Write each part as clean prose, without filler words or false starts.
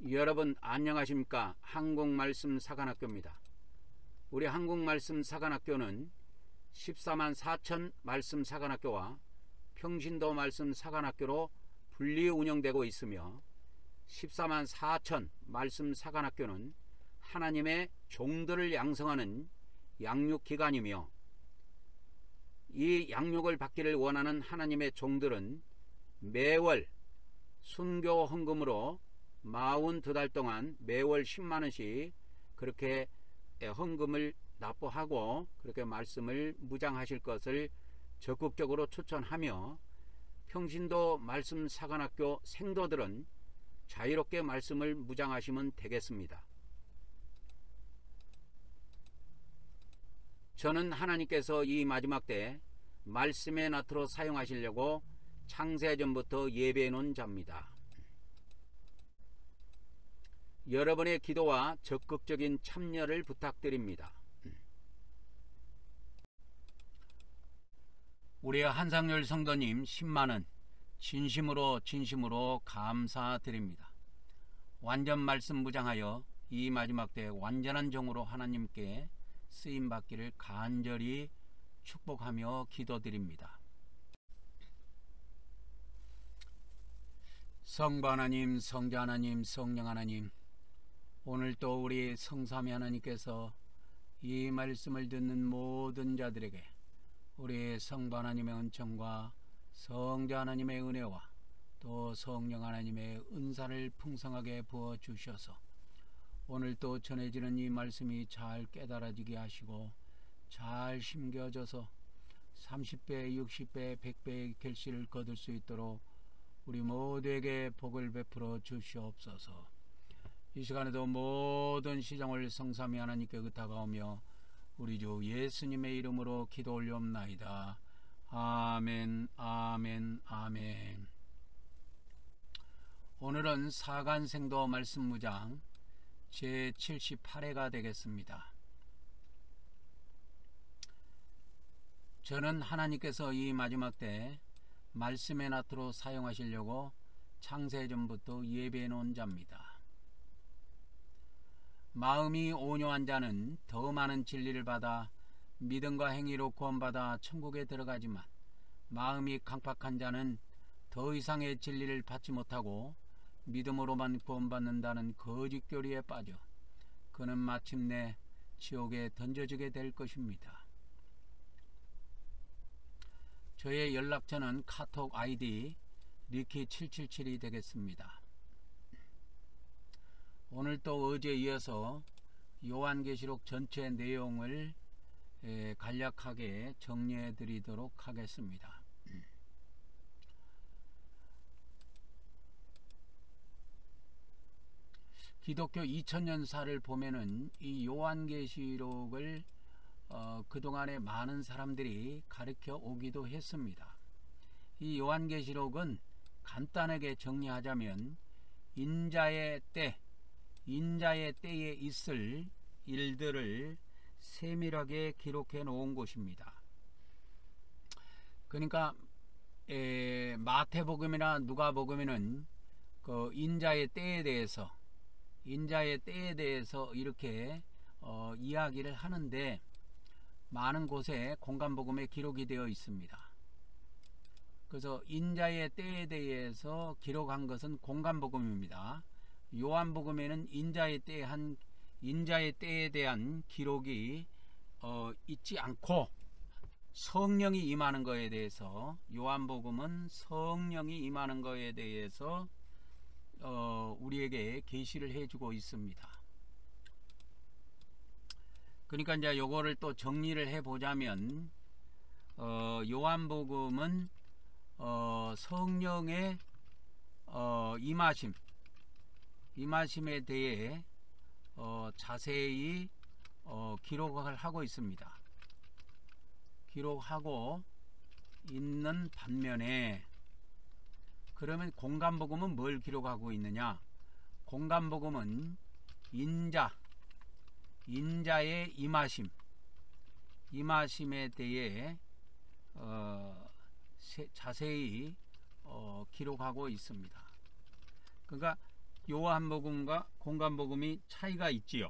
여러분 안녕하십니까? 한국말씀 사관학교입니다. 우리 한국말씀 사관학교는 14만 4천 말씀 사관학교와 평신도 말씀 사관학교로 분리 운영되고 있으며 14만 4천 말씀 사관학교는 하나님의 종들을 양성하는 양육기관이며, 이 양육을 받기를 원하는 하나님의 종들은 매월 순교 헌금으로 42달 동안 매월 10만원씩 그렇게 헌금을 납부하고 그렇게 말씀을 무장하실 것을 적극적으로 추천하며, 평신도 말씀 사관학교 생도들은 자유롭게 말씀을 무장하시면 되겠습니다. 저는 하나님께서 이 마지막 때 말씀의 나트로 사용하시려고 창세전부터 예배해 놓은 자입니다. 여러분의 기도와 적극적인 참여를 부탁드립니다. 우리 한상열 성도님 10만원 진심으로 감사드립니다. 완전 말씀 무장하여 이 마지막 때 완전한 종으로 하나님께 쓰임받기를 간절히 축복하며 기도드립니다. 성부 하나님, 성자 하나님, 성령 하나님, 오늘 또 우리 성삼위 하나님께서 이 말씀을 듣는 모든 자들에게 우리 성부 하나님의 은총과 성자 하나님의 은혜와 또 성령 하나님의 은사를 풍성하게 부어 주셔서 오늘 또 전해지는 이 말씀이 잘 깨달아지게 하시고 잘 심겨져서 30배, 60배, 100배의 결실을 거둘 수 있도록 우리 모두에게 복을 베풀어 주시옵소서. 이 시간에도 모든 시정을 성삼위 하나님께 의탁하오며 우리 주 예수님의 이름으로 기도 올리옵나이다. 아멘, 아멘, 아멘. 오늘은 사간생도 말씀무장 제78회가 되겠습니다. 저는 하나님께서 이 마지막 때 말씀의 나트로 사용하시려고 창세전부터 예배해 놓은 자입니다. 마음이 온유한 자는 더 많은 진리를 받아 믿음과 행위로 구원받아 천국에 들어가지만, 마음이 강팍한 자는 더 이상의 진리를 받지 못하고 믿음으로만 구원받는다는 거짓 교리에 빠져 그는 마침내 지옥에 던져지게 될 것입니다. 저의 연락처는 카톡 아이디 리키777이 되겠습니다. 오늘 또 어제 이어서 요한계시록 전체 내용을 간략하게 정리해 드리도록 하겠습니다. 기독교 2000년사를 보면은 이 요한계시록을 그동안에 많은 사람들이 가르쳐 오기도 했습니다. 이 요한계시록은 간단하게 정리하자면 인자의 때에 있을 일들을 세밀하게 기록해 놓은 곳입니다. 그러니까 마태복음이나 누가복음에는 그 인자의 때에 대해서 이렇게 이야기를 하는데, 많은 곳에 공간복음에 기록이 되어 있습니다. 그래서 인자의 때에 대해서 기록한 것은 공간복음입니다. 요한복음에는 인자의 때에 대한 기록이 있지 않고 성령이 임하는 것에 대해서, 요한복음은 성령이 임하는 것에 대해서 우리에게 계시를 해주고 있습니다. 그러니까 이제 요거를 또 정리를 해보자면, 요한복음은 성령의 임하심에 대해 자세히 기록을 하고 있습니다. 기록하고 있는 반면에, 그러면 공간복음은 뭘 기록하고 있느냐? 공간복음은 인자의 임하심에 대해 자세히 기록하고 있습니다. 그러니까 요한복음과 공관복음이 차이가 있지요.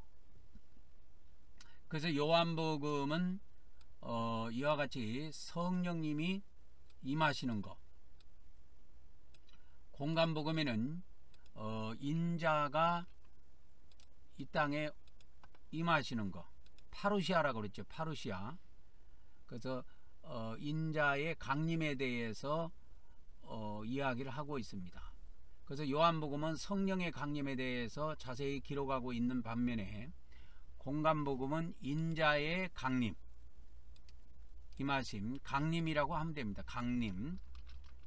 그래서 요한복음은 이와 같이 성령님이 임하시는 것, 공관복음에는 인자가 이 땅에 임하시는 것, 파루시아라고 그랬죠. 파루시아. 그래서 인자의 강림에 대해서 이야기를 하고 있습니다. 그래서 요한복음은 성령의 강림에 대해서 자세히 기록하고 있는 반면에 공관복음은 인자의 강림, 임하심, 강림이라고 하면 됩니다.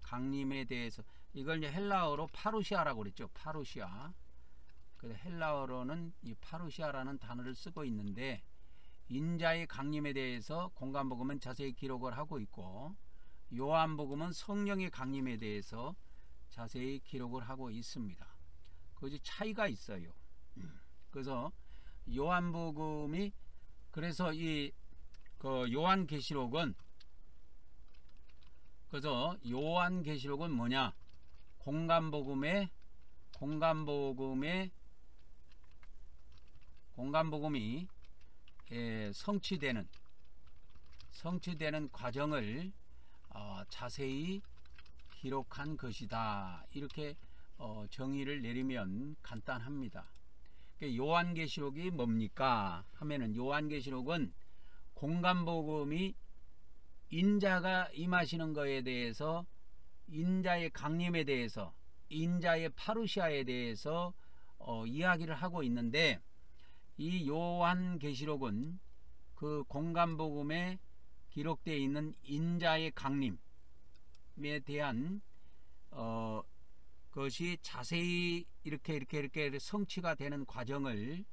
강림에 대해서, 이걸 이제 헬라어로 파루시아라고 그랬죠. 파루시아. 그래서 헬라어로는 이 파루시아라는 단어를 쓰고 있는데, 인자의 강림에 대해서 공관복음은 자세히 기록을 하고 있고, 요한복음은 성령의 강림에 대해서 자세히 기록을 하고 있습니다. 그것이 차이가 있어요. 그래서 요한복음이, 그래서 요한계시록은, 그래서 요한계시록은 뭐냐? 공관복음이 성취되는 과정을 자세히 기록한 것이다. 이렇게 정의를 내리면 간단합니다. 요한계시록이 뭡니까 하면은, 요한계시록은 공관복음이 인자가 임하시는 것에 대해서, 인자의 강림에 대해서, 인자의 파루시아에 대해서 이야기를 하고 있는데, 이 요한계시록은 그 공관복음에 기록되어 있는 인자의 강림에 대한 것이 자세히 이렇게 성취가 되는 과정을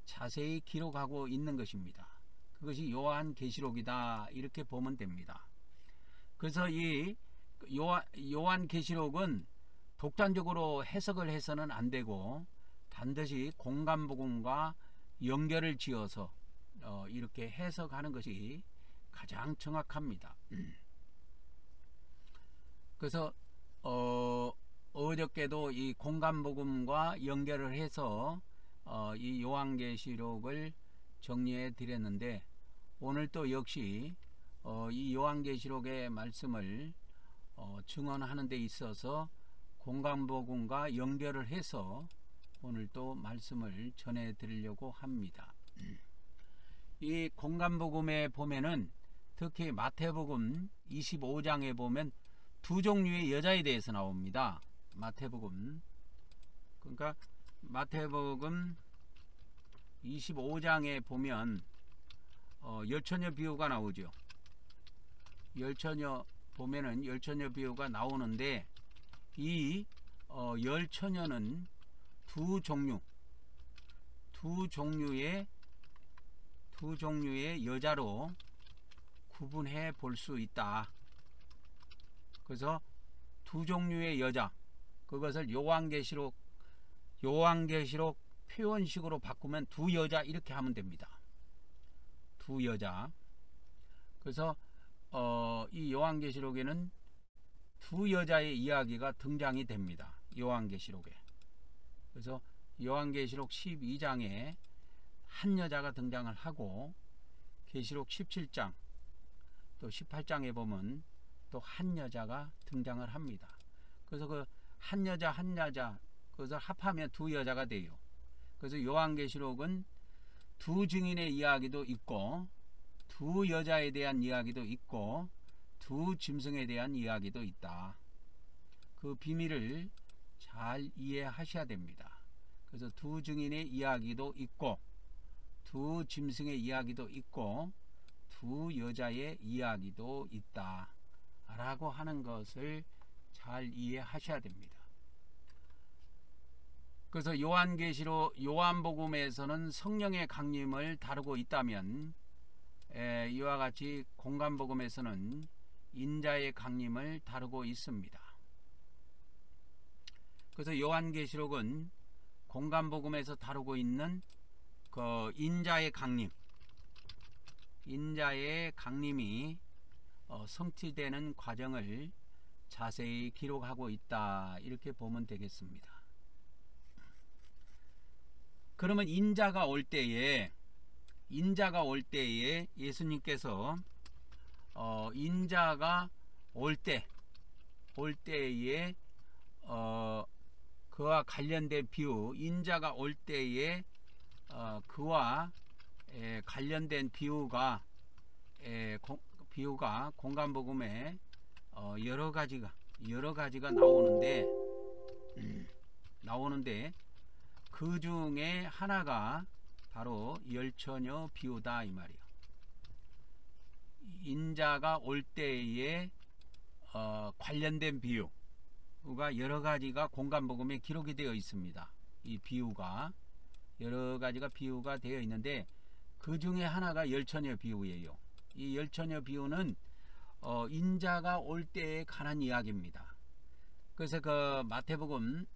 자세히 기록하고 있는 것입니다. 그것이 요한계시록이다. 이렇게 보면 됩니다. 그래서 이 요한계시록은 독단적으로 해석을 해서는 안 되고, 반드시 공관복음과 연결을 지어서 이렇게 해석하는 것이 가장 정확합니다. 그래서 어저께도 이 공관복음과 연결을 해서 이 요한계시록을 정리해 드렸는데, 오늘 또 역시 이 요한계시록의 말씀을 증언하는 데 있어서 공관복음과 연결을 해서 오늘 또 말씀을 전해 드리려고 합니다. 이 공관복음에 보면은, 특히 마태복음 25장에 보면 두 종류의 여자에 대해서 나옵니다. 마태복음, 그러니까 마태복음 25장에 보면 열처녀 비유가 나오죠. 열처녀 보면은 열처녀 비유가 나오는데, 이 열처녀는 두 종류의 여자로 구분해 볼 수 있다. 그래서 두 종류의 여자, 그것을 요한계시록 표현식으로 바꾸면 두 여자 이렇게 하면 됩니다. 두 여자. 그래서 이 요한계시록에는 두 여자의 이야기가 등장이 됩니다. 요한계시록에. 그래서 요한계시록 12장에 한 여자가 등장을 하고, 계시록 17장 또 18장에 보면 또 한 여자가 등장을 합니다. 그래서 그 한 여자 그것을 합하면 두 여자가 돼요. 그래서 요한계시록은 두 증인의 이야기도 있고, 두 여자에 대한 이야기도 있고, 두 짐승에 대한 이야기도 있다. 그 비밀을 잘 이해하셔야 됩니다. 그래서 두 증인의 이야기도 있고, 두 짐승의 이야기도 있고, 두 여자의 이야기도 있다 라고 하는 것을 잘 이해하셔야 됩니다. 그래서 요한복음에서는 성령의 강림을 다루고 있다면, 이와 같이 공관복음에서는 인자의 강림을 다루고 있습니다. 그래서 요한계시록은 공관복음에서 다루고 있는 그 인자의 강림이 성취되는 과정을 자세히 기록하고 있다. 이렇게 보면 되겠습니다. 그러면 인자가 올 때에 예수님께서 인자가 올 때에 그와 관련된 비유, 인자가 올 때에 그와 관련된 비유가 공간복음에 여러 가지가 나오는데 그 중에 하나가 바로 열처녀 비유다 이 말이에요. 인자가 올 때에 관련된 비유가 여러 가지가 공간복음에 기록이 되어 있습니다. 이 비유가 여러 가지가 비유가 되어 있는데 그 중에 하나가 열처녀 비유예요. 이 열처녀 비유는 인자가 올 때에 관한 이야기입니다. 그래서 그 마태복음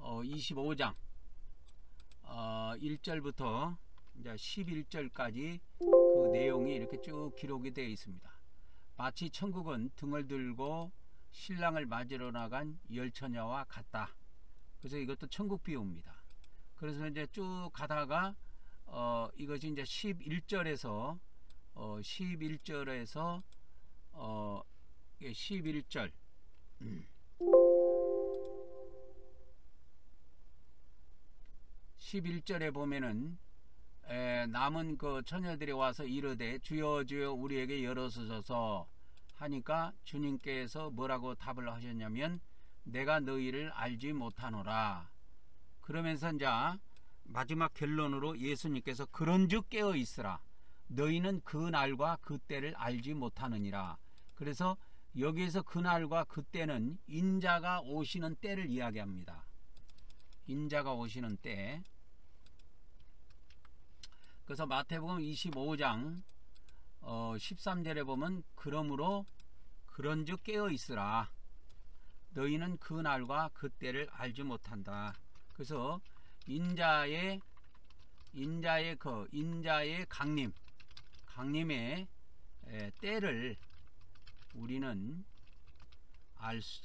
25장 1절부터 이제 11절까지 그 내용이 이렇게 쭉 기록이 되어 있습니다. 마치 천국은 등을 들고 신랑을 맞으러 나간 열처녀와 같다. 그래서 이것도 천국 비유입니다. 그래서 이제 쭉 가다가 이것이 이제 11절에서 11절에 보면은 남은 그 처녀들이 와서 이르되 주여 주여 우리에게 열어주소서 하니까 주님께서 뭐라고 답을 하셨냐면 내가 너희를 알지 못하노라. 그러면서 이제 마지막 결론으로 예수님께서 그런즉 깨어 있으라. 너희는 그 날과 그 때를 알지 못하느니라. 그래서 여기에서 그 날과 그 때는 인자가 오시는 때를 이야기합니다. 인자가 오시는 때. 그래서 마태복음 25장 13절에 보면 그러므로 그런즉 깨어 있으라. 너희는 그 날과 그 때를 알지 못한다. 그래서 인자의 강림의 때를 우리는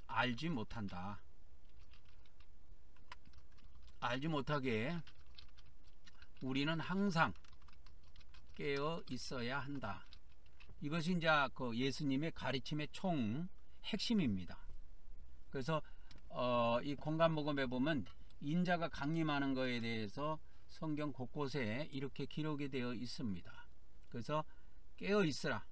알지 못한다. 알지 못하게 우리는 항상 깨어 있어야 한다. 이것이 이제 그 예수님의 가르침의 총 핵심입니다. 그래서 이 공간복음에 보면 인자가 강림하는 것에 대해서 성경 곳곳에 이렇게 기록이 되어 있습니다. 그래서 깨어 있으라.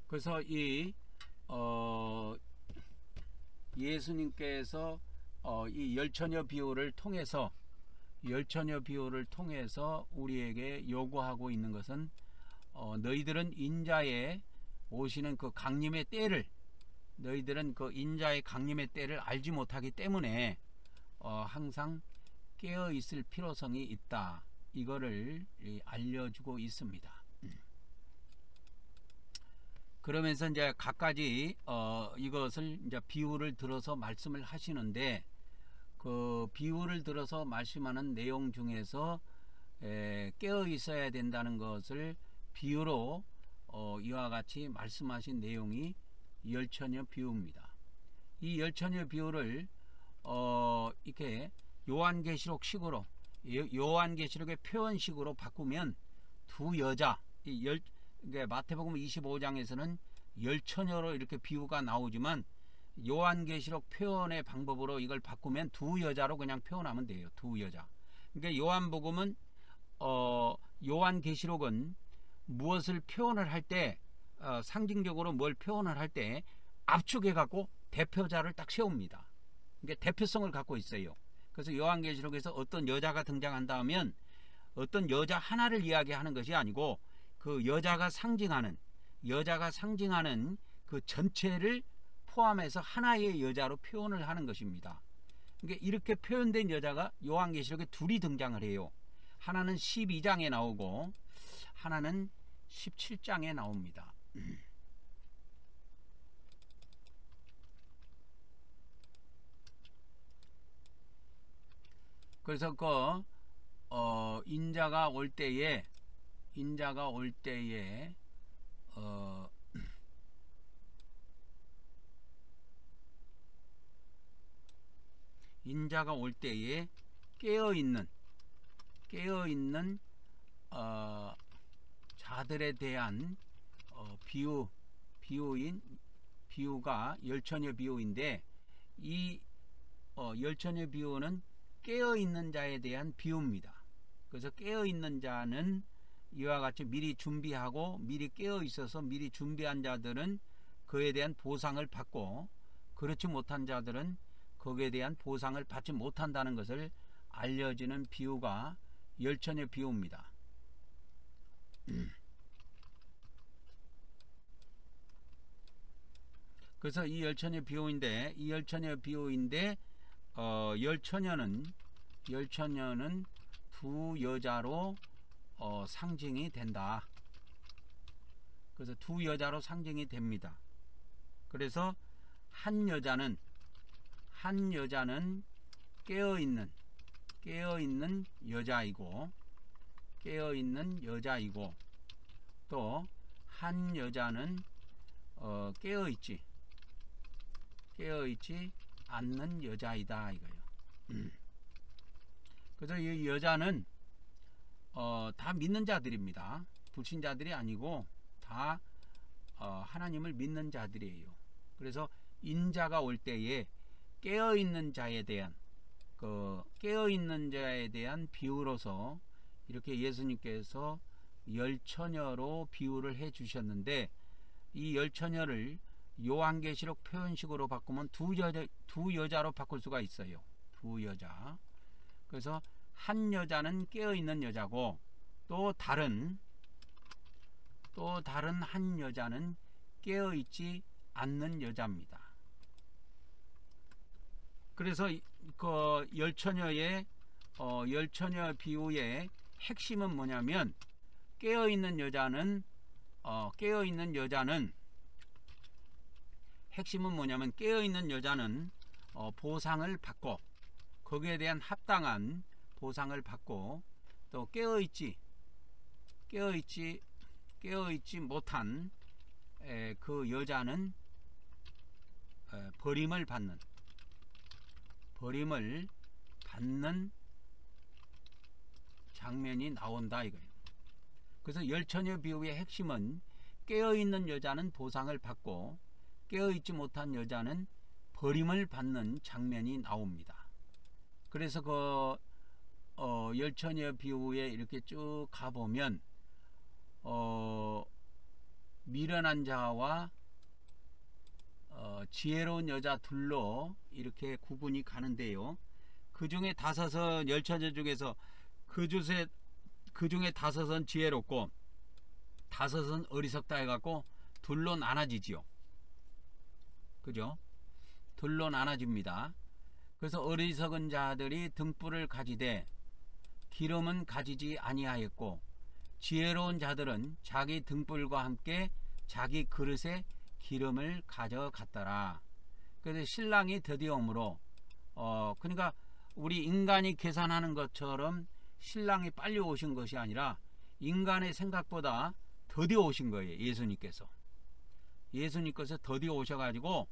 그래서 이 예수님께서 이 열처녀 비유를 통해서 우리에게 요구하고 있는 것은 너희들은 인자의 오시는 그 강림의 때를 알지 못하기 때문에 항상 깨어 있을 필요성이 있다. 이거를 알려주고 있습니다. 그러면서 이제 각가지 이것을 이제 비유를 들어서 말씀을 하시는데 그 비유를 들어서 말씀하는 내용 중에서 깨어 있어야 된다는 것을 비유로 이와 같이 말씀하신 내용이 열처녀 비유입니다. 이 열처녀 비유를 이렇게 요한계시록식으로 요한계시록의 표현식으로 바꾸면 두 여자 마태복음 25장에서는 열처녀로 이렇게 비유가 나오지만 요한계시록 표현의 방법으로 이걸 바꾸면 두 여자로 그냥 표현하면 돼요. 두 여자. 그러니까 요한복음은 요한계시록은 무엇을 표현을 할 때 상징적으로 뭘 표현을 할 때 압축해 갖고 대표자를 딱 세웁니다. 그러니까 대표성을 갖고 있어요. 그래서 요한계시록에서 어떤 여자가 등장한다 하면 어떤 여자 하나를 이야기하는 것이 아니고 그 여자가 상징하는 그 전체를 포함해서 하나의 여자로 표현을 하는 것입니다. 그러니까 이렇게 표현된 여자가 요한계시록에 둘이 등장을 해요. 하나는 12장에 나오고 하나는 17장에 나옵니다. 그래서 인자가 올 때에 어, 인자가 올 때에 깨어있는 자들에 대한 비유가 열처녀 비유인데, 이 열처녀 비유는 깨어있는 자에 대한 비유입니다. 그래서 깨어있는 자는 이와 같이 미리 준비하고 미리 깨어있어서 미리 준비한 자들은 그에 대한 보상을 받고, 그렇지 못한 자들은 거기에 대한 보상을 받지 못한다는 것을 알려주는 비유가 열처녀 비유입니다. 그래서 이 열처녀 비유인데, 열처녀는 두 여자로 상징이 된다. 그래서 두 여자로 상징이 됩니다. 그래서 한 여자는 깨어있는 여자이고, 또 한 여자는 깨어있지 않는 여자이다 이거예요. 그래서 이 여자는 다 믿는 자들입니다. 불신자들이 아니고 다 하나님을 믿는 자들이에요. 그래서 인자가 올 때에 깨어있는 자에 대한 비유로서 이렇게 예수님께서 열처녀로 비유를 해 주셨는데, 이 열처녀를 요한계시록 표현식으로 바꾸면 두 여자로 바꿀 수가 있어요. 두 여자. 그래서 한 여자는 깨어있는 여자고, 또 다른 한 여자는 깨어있지 않는 여자입니다. 그래서 그 열처녀 비유의 핵심은 뭐냐면, 깨어있는 여자는 보상을 받고, 거기에 대한 합당한 보상을 받고, 또 깨어있지 못한 그 여자는 버림을 받는 장면이 나온다 이거예요. 그래서 열처녀 비유의 핵심은 깨어있는 여자는 보상을 받고 깨어있지 못한 여자는 버림을 받는 장면이 나옵니다. 그래서 그 열처녀 비유에 이렇게 쭉 가보면 미련한 자와 지혜로운 여자 둘로 이렇게 구분이 가는데요. 그 중에 다섯은 열처녀 중에서 그 중에 다섯은 지혜롭고 다섯은 어리석다 해갖고 둘로 나눠지지요. 그죠? 둘로 나눠집니다. 그래서 어리석은 자들이 등불을 가지되 기름은 가지지 아니하였고, 지혜로운 자들은 자기 등불과 함께 자기 그릇에 기름을 가져갔더라. 그래서 신랑이 드디어 오므로 그러니까 우리 인간이 계산하는 것처럼 신랑이 빨리 오신 것이 아니라 인간의 생각보다 더디어 오신 거예요. 예수님께서 더디어 오셔가지고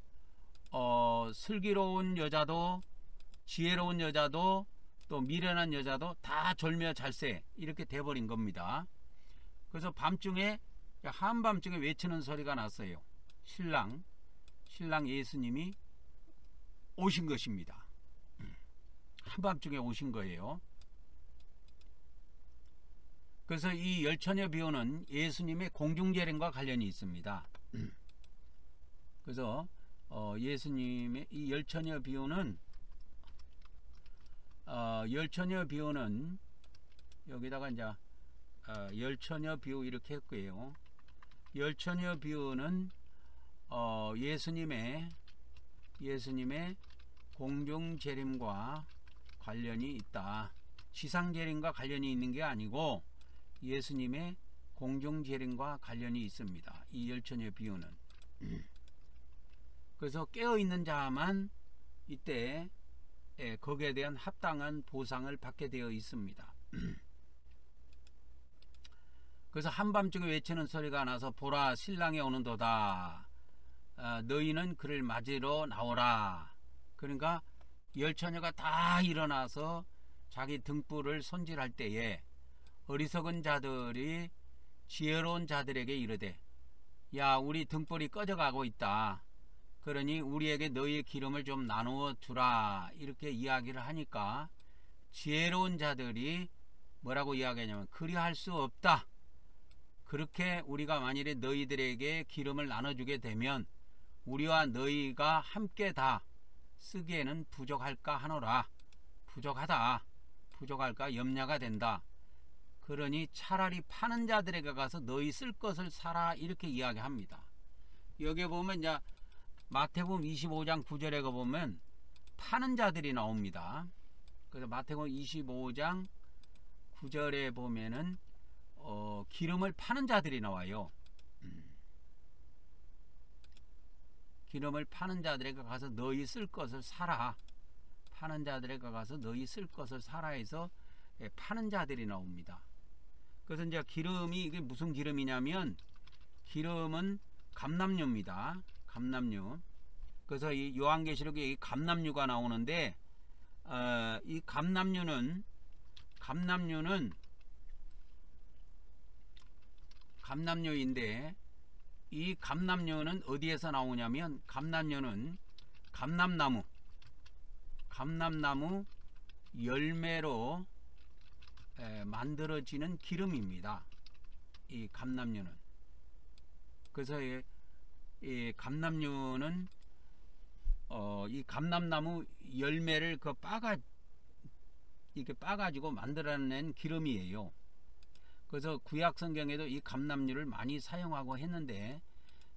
슬기로운 여자도 지혜로운 여자도 또 미련한 여자도 다 졸며 잘세 이렇게 돼버린 겁니다. 그래서 한밤중에 외치는 소리가 났어요. 신랑 예수님이 오신 것입니다. 한밤중에 오신 거예요. 그래서 이 열처녀 비유는 예수님의 공중재림과 관련이 있습니다. 그래서 예수님의 이 열처녀 비유는 여기다가 이제 열처녀 비유 이렇게 했고요. 열처녀 비유는 예수님의 공중재림과 관련이 있다. 지상재림과 관련이 있는 게 아니고 예수님의 공중재림과 관련이 있습니다. 이 열처녀 비유는. 그래서 깨어있는 자만 이때 거기에 대한 합당한 보상을 받게 되어 있습니다. 그래서 한밤중에 외치는 소리가 나서 보라 신랑이 오는도다. 너희는 그를 맞으러 나오라. 그러니까 열처녀가 다 일어나서 자기 등불을 손질할 때에 어리석은 자들이 지혜로운 자들에게 이르되, 야, 우리 등불이 꺼져가고 있다. 그러니 우리에게 너희의 기름을 좀 나누어 주라. 이렇게 이야기를 하니까 지혜로운 자들이 뭐라고 이야기하냐면, 그리할 수 없다. 그렇게 우리가 만일에 너희들에게 기름을 나눠주게 되면 우리와 너희가 함께 다 쓰기에는 부족할까 하노라. 부족하다. 부족할까 염려가 된다. 그러니 차라리 파는 자들에게 가서 너희 쓸 것을 사라. 이렇게 이야기합니다. 여기 보면 이제 마태복음 25장 9절에 보면 파는 자들이 나옵니다. 그래서 마태복음 25장 9절에 보면은 기름을 파는 자들이 나와요. 기름을 파는 자들에게 가서 너희 쓸 것을 사라. 파는 자들에게 가서 너희 쓸 것을 사라 해서 파는 자들이 나옵니다. 그래서 이제 기름이 이게 무슨 기름이냐면, 기름은 감람유입니다. 감람유. 그래서 이 요한계시록에 이 감람유가 나오는데, 이 감람유는 감람유인데, 이 감람유는 어디에서 나오냐면, 감람유는 감람나무 열매로 만들어지는 기름입니다. 이 감람유는. 그래서 이 감람유는 이 감람나무 열매를 이렇게 빠가지고 만들어낸 기름이에요. 그래서 구약 성경에도 이 감람유를 많이 사용하고 했는데,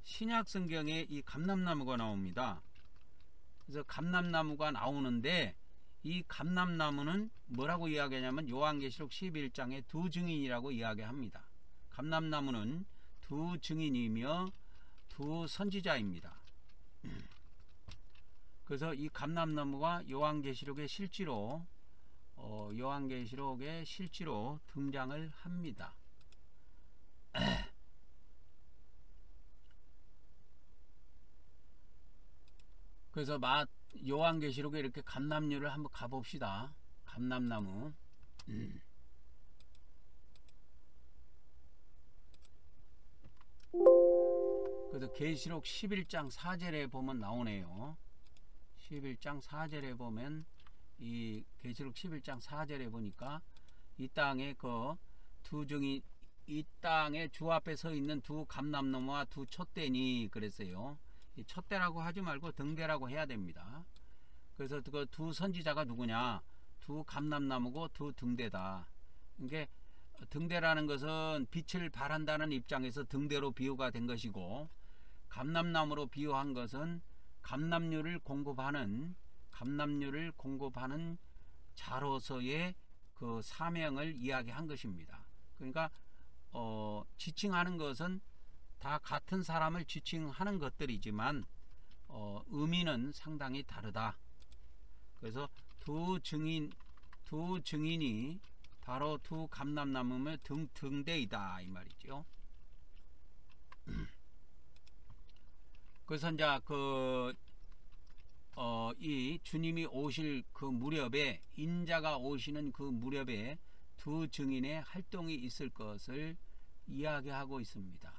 신약 성경에 이 감람나무가 나옵니다. 그래서 감람나무가 나오는데, 이 감람나무는 뭐라고 이야기하냐면 요한계시록 11장에 두 증인이라고 이야기합니다. 감람나무는 두 증인이며 두 선지자입니다. 그래서 이 감람나무가 요한계시록에 실제로 등장을 합니다. 그래서 요한계시록에 이렇게 감람유를 한번 가봅시다. 감람나무. 그래서 계시록 11장 4절에 보면 나오네요. 11장 4절에 보면, 이 계시록 11장 4절에 보니까 이 땅에 두 증인, 이 땅에 주 앞에 서 있는 두 감람나무와 두 촛대니 그랬어요. 이 촛대라고 하지 말고 등대라고 해야 됩니다. 그래서 그 두 선지자가 누구냐? 두 감람나무고 두 등대다. 이게 등대라는 것은 빛을 발한다는 입장에서 등대로 비유가 된 것이고, 감람나무로 비유한 것은 감람유를 공급하는 자로서의 그 사명을 이야기한 것입니다. 그러니까 지칭하는 것은 다 같은 사람을 지칭하는 것들이지만 의미는 상당히 다르다. 그래서 두 증인이 바로 두 감람나무의 등대이다 이 말이죠. 그래서 이제 이 주님이 오실 그 무렵에, 인자가 오시는 그 무렵에 두 증인의 활동이 있을 것을 이야기하고 있습니다.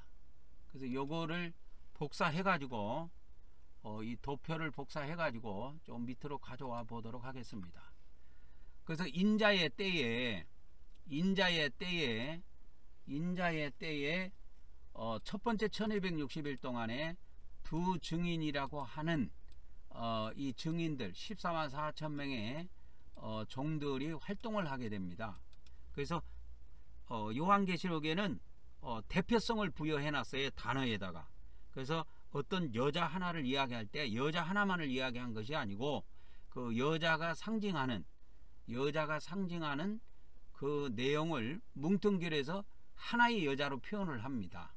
그래서 요거를 복사해 가지고 이 도표를 복사해 가지고 좀 밑으로 가져와 보도록 하겠습니다. 그래서 인자의 때에 첫 번째 1260일 동안에 두 증인이라고 하는 이 증인들 14만 4천 명의 종들이 활동을 하게 됩니다. 그래서 요한계시록에는 대표성을 부여해 놨어요, 단어에다가. 그래서 어떤 여자 하나를 이야기할 때 여자 하나만을 이야기한 것이 아니고, 그 여자가 상징하는 그 내용을 뭉뚱그려서 하나의 여자로 표현을 합니다.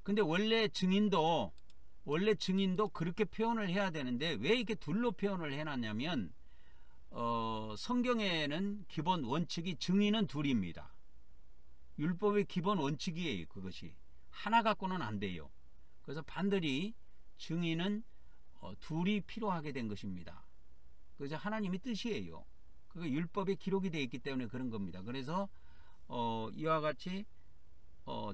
근데 원래 증인도 그렇게 표현을 해야 되는데 왜 이렇게 둘로 표현을 해놨냐면, 성경에는 기본 원칙이 증인은 둘입니다. 율법의 기본 원칙이에요. 그것이 하나 갖고는 안 돼요. 그래서 반드시 증인은 둘이 필요하게 된 것입니다. 그래서 하나님의 뜻이에요. 그게 율법에 기록이 되어 있기 때문에 그런 겁니다. 그래서 이와 같이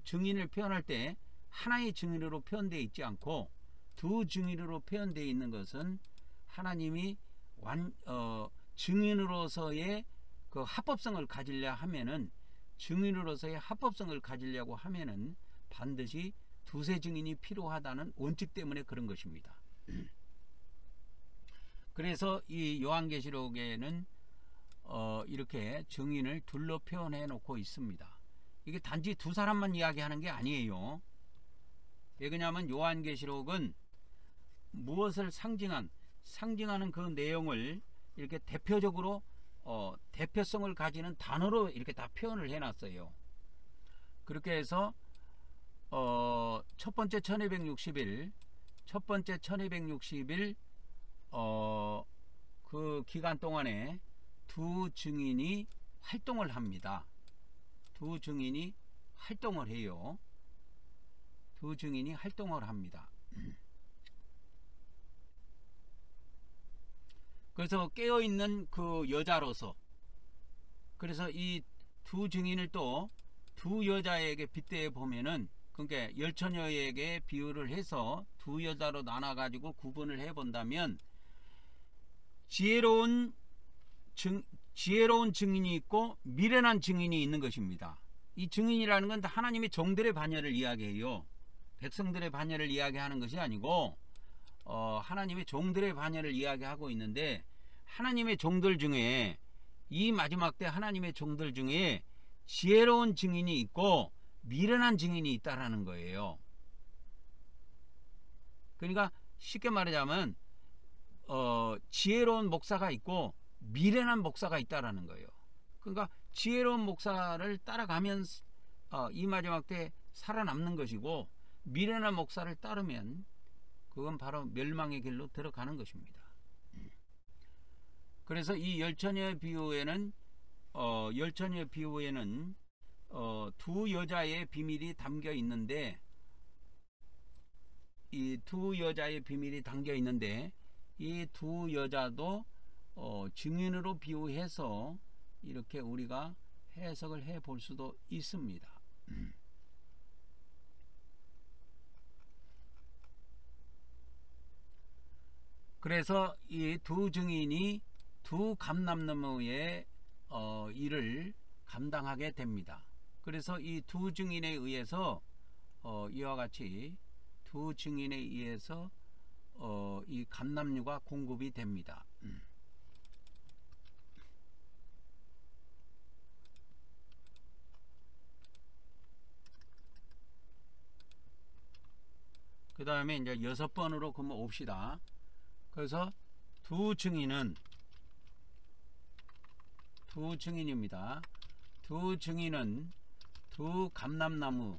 증인을 표현할 때 하나의 증인으로 표현되어 있지 않고 두 증인으로 표현되어 있는 것은 하나님이 증인으로서의 그 합법성을 가지려 하면은 증인으로서의 합법성을 가지려고 하면은 반드시 두세 증인이 필요하다는 원칙 때문에 그런 것입니다. 그래서 이 요한계시록에는 이렇게 증인을 둘로 표현해 놓고 있습니다. 이게 단지 두 사람만 이야기하는 게 아니에요. 왜냐하면 요한계시록은 무엇을 상징하는 그 내용을 이렇게 대표적으로 대표성을 가지는 단어로 이렇게 다 표현을 해놨어요. 그렇게 해서 첫 번째 1260일 그 기간 동안에 두 증인이 활동을 합니다. 두 증인이 활동을 해요. 두 증인이 활동을 합니다. 그래서 깨어있는 그 여자로서, 그래서 이 두 증인을 또 두 여자에게 빗대어 보면은, 그러니까 열처녀에게 비유를 해서 두 여자로 나눠 가지고 구분을 해 본다면 지혜로운 증인이 있고 미련한 증인이 있는 것입니다. 이 증인이라는 건 하나님의 종들의 반열을 이야기해요. 백성들의 반열을 이야기하는 것이 아니고 하나님의 종들의 반열을 이야기하고 있는데, 하나님의 종들 중에 이 마지막 때 하나님의 종들 중에 지혜로운 증인이 있고 미련한 증인이 있다라는 거예요. 그러니까 쉽게 말하자면 지혜로운 목사가 있고 미련한 목사가 있다라는 거예요. 그러니까 지혜로운 목사를 따라가면 이 마지막 때 살아남는 것이고, 미련한 목사를 따르면 그건 바로 멸망의 길로 들어가는 것입니다. 그래서 이 열처녀의 비유에는 두 여자의 비밀이 담겨 있는데, 이 두 여자의 비밀이 담겨 있는데 이 두 여자도 증인으로 비유해서 이렇게 우리가 해석을 해 볼 수도 있습니다. 그래서 이 두 증인이 두 감람나무의 일을 감당하게 됩니다. 그래서 이 두 증인에 의해서 이와 같이 두 증인에 의해서 이 감람류가 공급이 됩니다. 그 다음에 이제 6번으로 그러면 옵시다. 그래서 두 증인입니다. 두 증인은 두 감람나무로서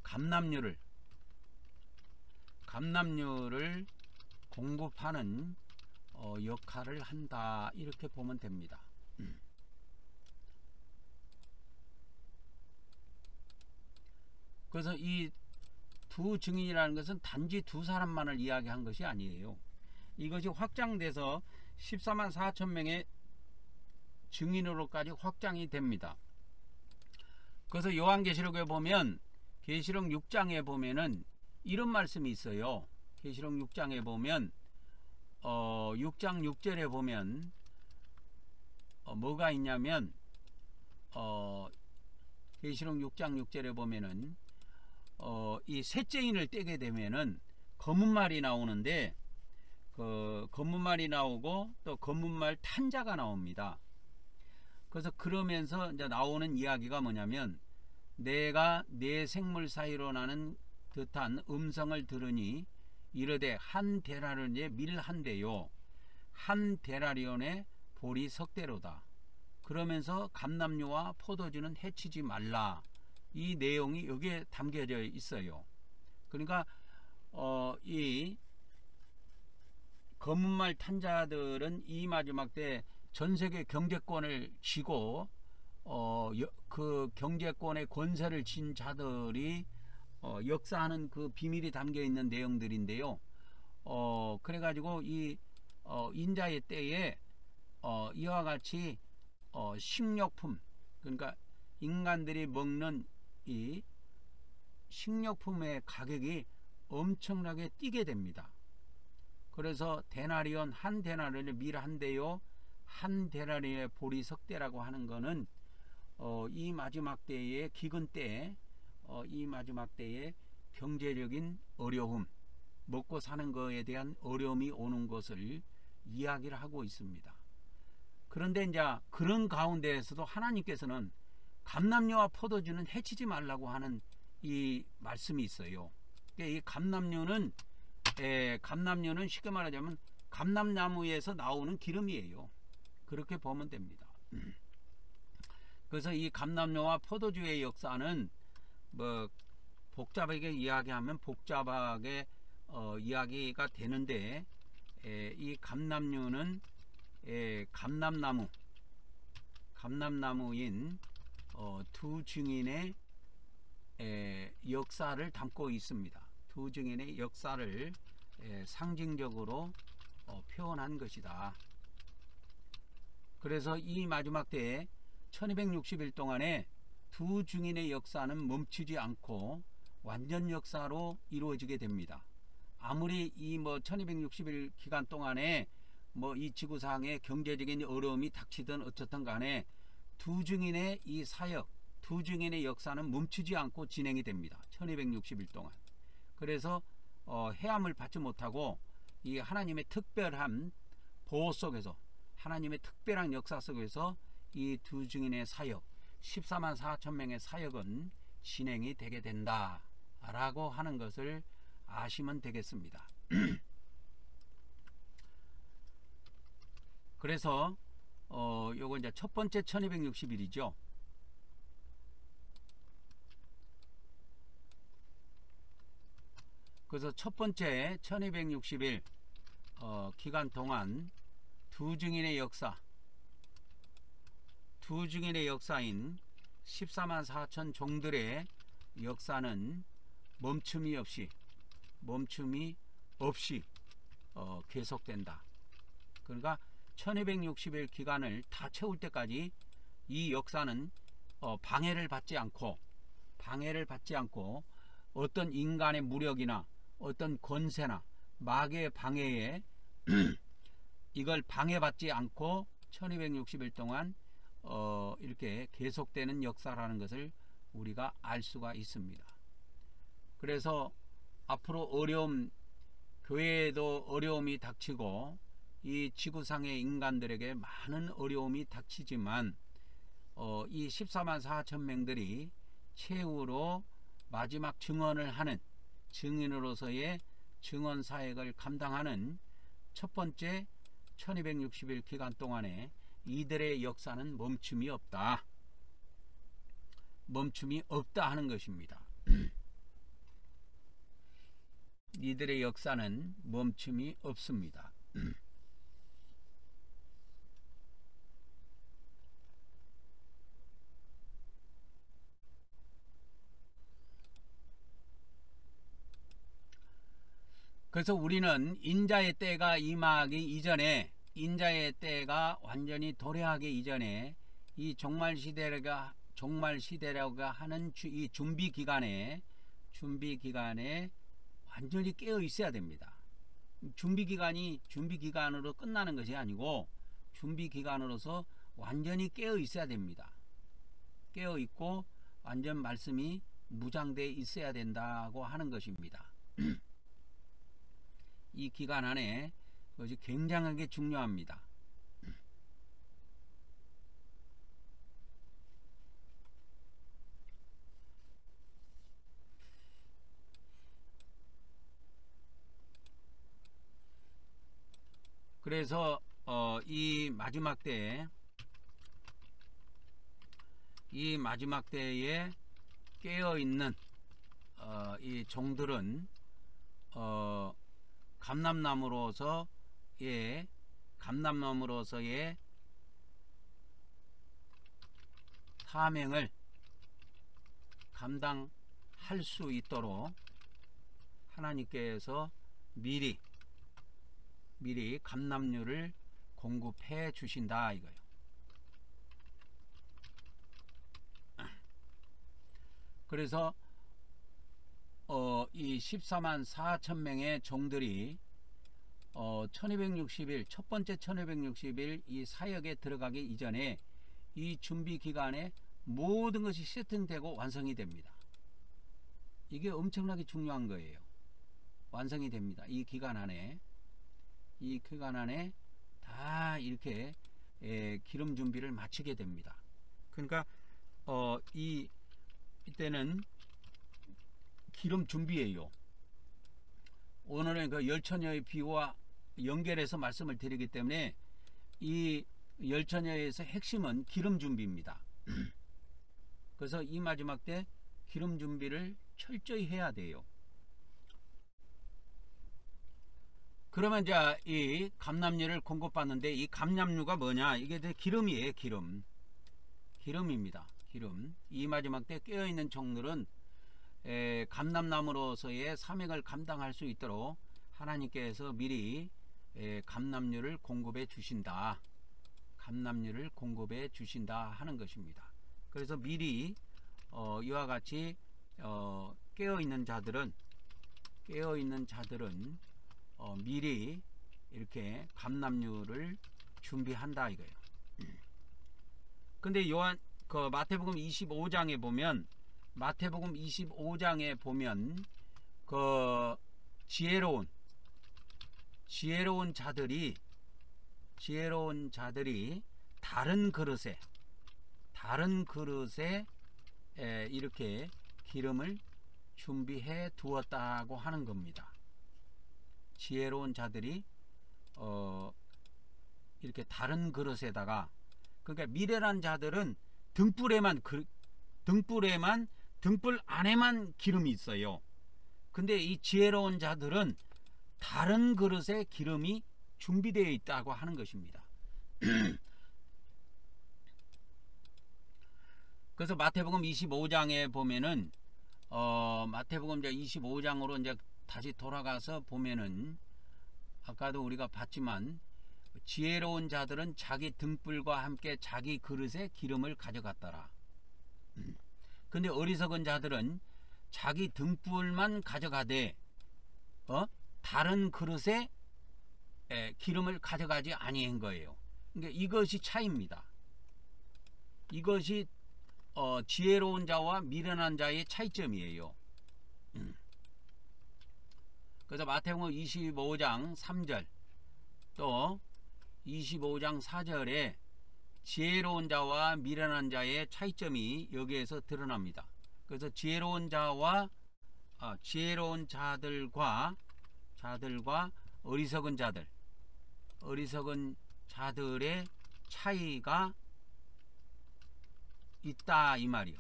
감람류를 공급하는 역할을 한다, 이렇게 보면 됩니다. 그래서 이 두 증인이라는 것은 단지 두 사람만을 이야기한 것이 아니에요. 이것이 확장돼서 14만 4천 명의 증인으로까지 확장이 됩니다. 그래서 요한계시록에 보면, 계시록 6장에 보면은 이런 말씀이 있어요. 계시록 6장에 보면 6장 6절에 보면 뭐가 있냐면 계시록 6장 6절에 보면은 이 셋째인을 떼게 되면은 검은 말이 나오는데, 그 검은 말이 나오고 또 검은 말 탄자가 나옵니다. 그래서 그러면서 이제 나오는 이야기가 뭐냐면, 내가 네 생물 사이로 나는 듯한 음성을 들으니 이르되 한 데나리온에 밀 한 대요 한 데나리온에 보리 석 대로다. 그러면서 감람류와 포도주는 해치지 말라. 이 내용이 여기에 담겨져 있어요. 그러니까 이 검은말 탄자들은 이 마지막 때 전세계 경제권을 쥐고 그 경제권의 권세를 쥔 자들이 역사하는 그 비밀이 담겨 있는 내용들인데요. 그래가지고 이 인자의 때에 이와 같이 식료품, 그러니까 인간들이 먹는 이 식료품의 가격이 엄청나게 뛰게 됩니다. 그래서 데나리온, 한 데나리온의 밀 한 대요, 한 데나리온의 보리 석대라고 하는 거는 이 마지막 때의 기근 때에 이 마지막 때의 경제적인 어려움, 먹고 사는 것에 대한 어려움이 오는 것을 이야기를 하고 있습니다. 그런데 이제 그런 가운데에서도 하나님께서는 감람류와 포도주는 해치지 말라고 하는 이 말씀이 있어요. 이 감람류는 쉽게 말하자면 감람나무에서 나오는 기름이에요. 그렇게 보면 됩니다. 그래서 이 감람류와 포도주의 역사는 뭐 복잡하게 이야기하면 복잡하게 이야기가 되는데, 이 감람류는 감람나무인 두 증인의 역사를 담고 있습니다. 두 증인의 역사를 상징적으로 표현한 것이다. 그래서 이 마지막 때에 1260일 동안에 두 증인의 역사는 멈추지 않고 완전 역사로 이루어지게 됩니다. 아무리 이 1260일 기간 동안에 이 지구상에 경제적인 어려움이 닥치든 어쨌든 간에 두 증인의 이 사역, 두 증인의 역사는 멈추지 않고 진행이 됩니다. 1260일 동안. 그래서 해함을 받지 못하고 이 하나님의 특별한 보호 속에서, 하나님의 특별한 역사 속에서 이 두 증인의 사역, 14만 4천 명의 사역은 진행이 되게 된다 라고 하는 것을 아시면 되겠습니다. 그래서 요거 이제 첫 번째 1260일이죠. 그래서 첫 번째 1260일 기간 동안 두 증인의 역사인 14만 4천 종들의 역사는 멈춤이 없이 계속된다. 그러니까 1260일 기간을 다 채울 때까지 이 역사는 방해를 받지 않고 어떤 인간의 무력이나 어떤 권세나 마귀의 방해에 이걸 방해받지 않고 1260일 동안 이렇게 계속되는 역사라는 것을 우리가 알 수가 있습니다. 그래서 앞으로 교회에도 어려움이 닥치고 이 지구상의 인간들에게 많은 어려움이 닥치지만 이 14만 4천 명들이 최후로 마지막 증언을 하는 증인으로서의 증언 사역을 감당하는 첫 번째 1260일 기간 동안에 이들의 역사는 멈춤이 없다 하는 것입니다. 이들의 역사는 멈춤이 없습니다. 그래서 우리는 인자의 때가 임하기 이전에, 인자의 때가 완전히 도래하기 이전에 이 종말시대라고 하는 이 준비 기간에 완전히 깨어 있어야 됩니다. 준비 기간으로 끝나는 것이 아니고 준비 기간으로서 완전히 깨어 있어야 됩니다. 깨어 있고 완전 말씀이 무장되어 있어야 된다고 하는 것입니다. 이 기간 안에 그것이 굉장하게 중요합니다. 그래서 이 마지막 때에 깨어있는 이 종들은 감람나무로서 감람나무로서의 사명을 감당할 수 있도록 하나님께서 미리 감람류를 공급해 주신다 이거예요. 그래서 이 14만 4천 명의 종들이 1260일 첫 번째 1260일 이 사역에 들어가기 이전에 이 준비 기간에 모든 것이 세팅되고 완성이 됩니다. 이게 엄청나게 중요한 거예요. 완성이 됩니다. 이 기간 안에 다 이렇게 기름 준비를 마치게 됩니다. 그러니까 이때는 기름 준비예요. 오늘은 그 열처녀의 비유와 연결해서 말씀을 드리기 때문에 이 열처녀에서 핵심은 기름 준비입니다. 그래서 이 마지막 때 기름 준비를 철저히 해야 돼요. 그러면 이제 이 감람류를 공급받는데 이 감람류가 뭐냐? 이게 기름이에요. 기름입니다. 기름. 이 마지막 때 깨어있는 종들은 감람나무로서의 사명을 감당할 수 있도록 하나님께서 미리 감람류를 공급해 주신다. 감람류를 공급해 주신다 하는 것입니다. 그래서 미리 이와 같이 깨어있는 자들은 미리 이렇게 감람류를 준비한다 이거예요. 근데 마태복음 25장에 보면 그 지혜로운 자들이 다른 그릇에 이렇게 기름을 준비해 두었다고 하는 겁니다. 지혜로운 자들이 이렇게 다른 그릇에다가, 그러니까 미련한 자들은 등불 안에만 기름이 있어요. 근데 이 지혜로운 자들은 다른 그릇에 기름이 준비되어 있다고 하는 것입니다. 그래서 마태복음 25장에 보면은 마태복음 25장으로 이제 다시 돌아가서 보면은 아까도 우리가 봤지만 지혜로운 자들은 자기 등불과 함께 자기 그릇에 기름을 가져갔더라. 근데 어리석은 자들은 자기 등불만 가져가되 다른 그릇에 기름을 가져가지 아니한 거예요. 그러니까 이것이 차이입니다. 이것이 지혜로운 자와 미련한 자의 차이점이에요. 그래서 마태복음 25장 3절 또 25장 4절에 지혜로운 자와 미련한 자의 차이점이 여기에서 드러납니다. 그래서 지혜로운 자들과 어리석은 자들의 차이가 있다 이 말이요.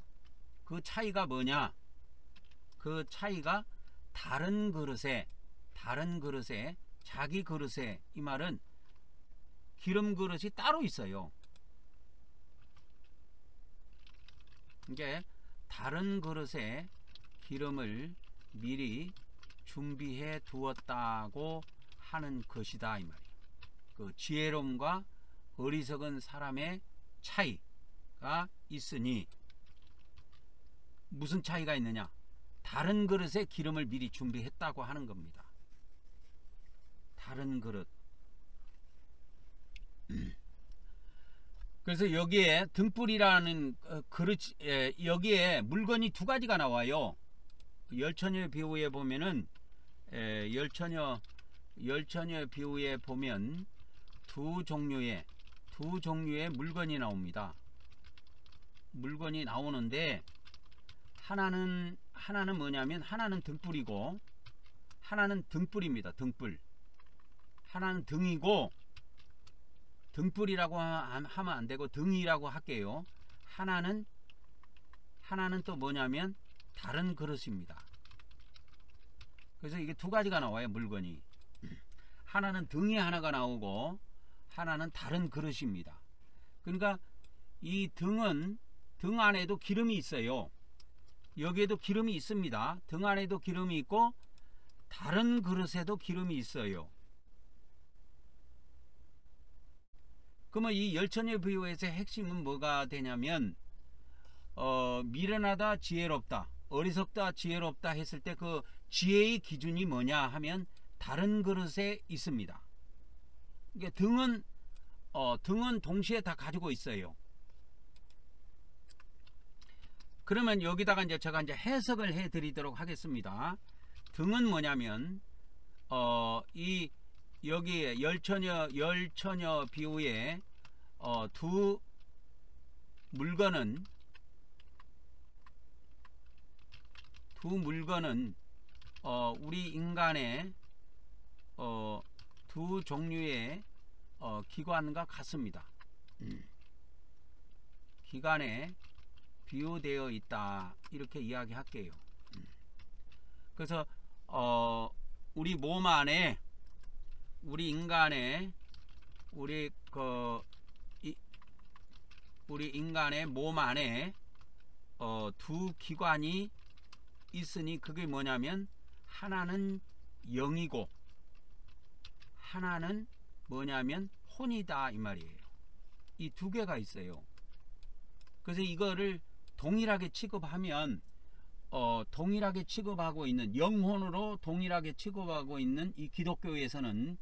그 차이가 뭐냐? 그 차이가 다른 그릇에 자기 그릇에, 이 말은 기름 그릇이 따로 있어요. 이게 다른 그릇에 기름을 미리 준비해 두었다고 하는 것이다 이 말이에요. 그 지혜로움과 어리석은 사람의 차이가 있으니, 무슨 차이가 있느냐? 다른 그릇에 기름을 미리 준비했다고 하는 겁니다. 다른 그릇. 그래서 여기에 등불이라는 그릇, 여기에 물건이 두 가지가 나와요. 열처녀 비유에 보면은 열처녀 비유에 보면 두 종류의 물건이 나옵니다. 물건이 나오는데 하나는 뭐냐면 하나는 등불이고 하나는 등불입니다. 등불. 하나는 등이고, 등불이라고 하면 안 되고 등이라고 할게요. 하나는 또 뭐냐면 다른 그릇입니다. 그래서 이게 두 가지가 나와요. 물건이. 하나는 등이 하나가 나오고 하나는 다른 그릇입니다. 그러니까 이 등은 등 안에도 기름이 있어요. 여기에도 기름이 있습니다. 등 안에도 기름이 있고 다른 그릇에도 기름이 있어요. 그러면 이 열처녀 비유에서의 핵심은 뭐가 되냐면 미련하다 지혜롭다 어리석다 지혜롭다 했을 때 그 지혜의 기준이 뭐냐 하면 다른 그릇에 있습니다. 그러니까 등은 동시에 다 가지고 있어요. 그러면 여기다가 이제 제가 이제 해석을 해 드리도록 하겠습니다. 등은 뭐냐면 이 여기 열처녀 비유의 두 물건은 우리 인간의 두 종류의 기관과 같습니다. 기관에 비유되어 있다 이렇게 이야기할게요. 그래서 우리 몸 안에 우리 인간의 우리 인간의 몸 안에 두 기관이 있으니 그게 뭐냐면 하나는 영이고 하나는 뭐냐면 혼이다 이 말이에요. 이 두 개가 있어요. 그래서 이거를 동일하게 취급하면 동일하게 취급하고 있는 영혼으로 동일하게 취급하고 있는 이 기독교에서는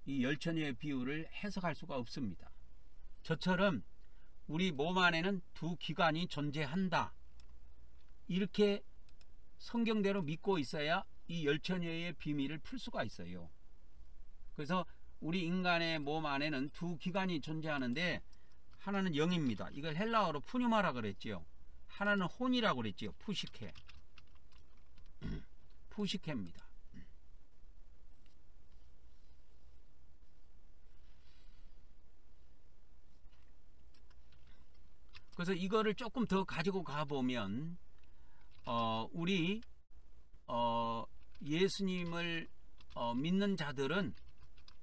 이 열처녀의 비유를 해석할 수가 없습니다. 저처럼 우리 몸 안에는 두 기관이 존재한다 이렇게 성경대로 믿고 있어야 이 열처녀의 비밀을 풀 수가 있어요. 그래서 우리 인간의 몸 안에는 두 기관이 존재하는데 하나는 영입니다. 이걸 헬라어로 푸뉴마라 그랬지요. 하나는 혼이라고 그랬지요. 푸시케. 푸시케입니다. 그래서 이거를 조금 더 가지고 가보면 우리 예수님을 믿는 자들은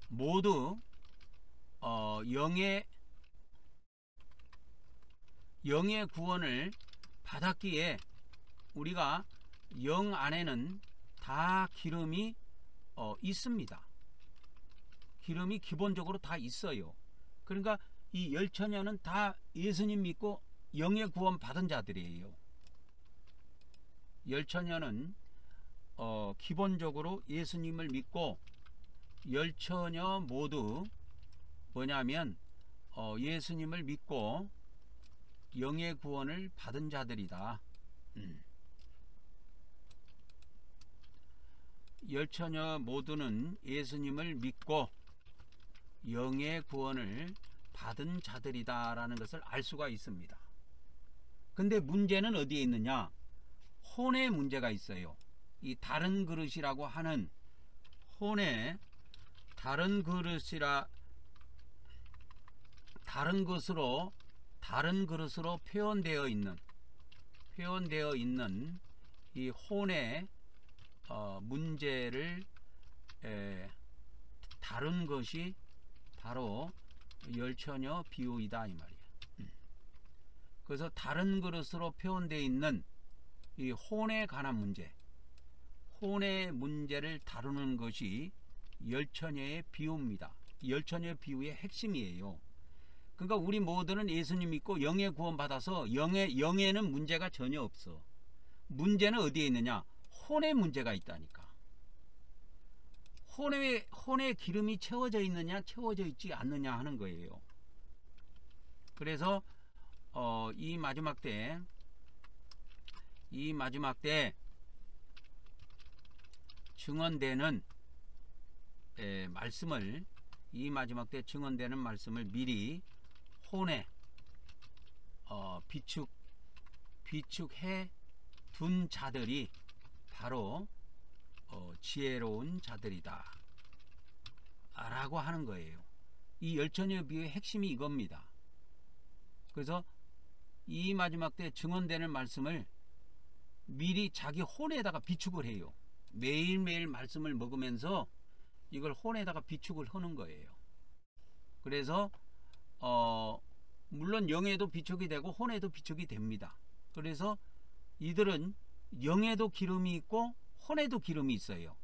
모두 영의 구원을 받았기에 우리가 영 안에는 다 기름이 있습니다. 기름이 기본적으로 다 있어요. 그러니까 이 열처녀는 다 예수님 믿고 영의 구원 받은 자들이에요. 열처녀는 기본적으로 예수님을 믿고 열처녀 모두 뭐냐면 예수님을 믿고 영의 구원을 받은 자들이다. 열처녀 모두는 예수님을 믿고 영의 구원을 받은 자들이다 라는 것을 알 수가 있습니다. 근데 문제는 어디에 있느냐? 혼의 문제가 있어요. 이 다른 그릇이라고 하는 혼의 다른 그릇으로 표현되어 있는 이 혼의 문제를 다룬 것이 바로 열처녀 비유이다 이 말이에요. 그래서 다른 그릇으로 표현되어 있는 이 혼에 관한 문제, 혼의 문제를 다루는 것이 열처녀의 비유입니다. 열처녀의 비유의 핵심이에요. 그러니까 우리 모두는 예수님 믿고 영의 구원 받아서 영에는 문제가 전혀 없어. 문제는 어디에 있느냐? 혼의 문제가 있다니까. 혼의 기름이 채워져 있느냐 채워져 있지 않느냐 하는 거예요. 그래서 이 마지막 때 증언되는 말씀을 미리 혼에 비축해 둔 자들이 바로 지혜로운 자들이다 라고 하는 거예요. 이 열처녀 비유의 핵심이 이겁니다. 그래서 이 마지막 때 증언되는 말씀을 미리 자기 혼에다가 비축을 해요. 매일매일 말씀을 먹으면서 이걸 혼에다가 비축을 하는 거예요. 그래서 물론 영에도 비축이 되고 혼에도 비축이 됩니다. 그래서 이들은 영에도 기름이 있고 혼에도 기름이 있어요.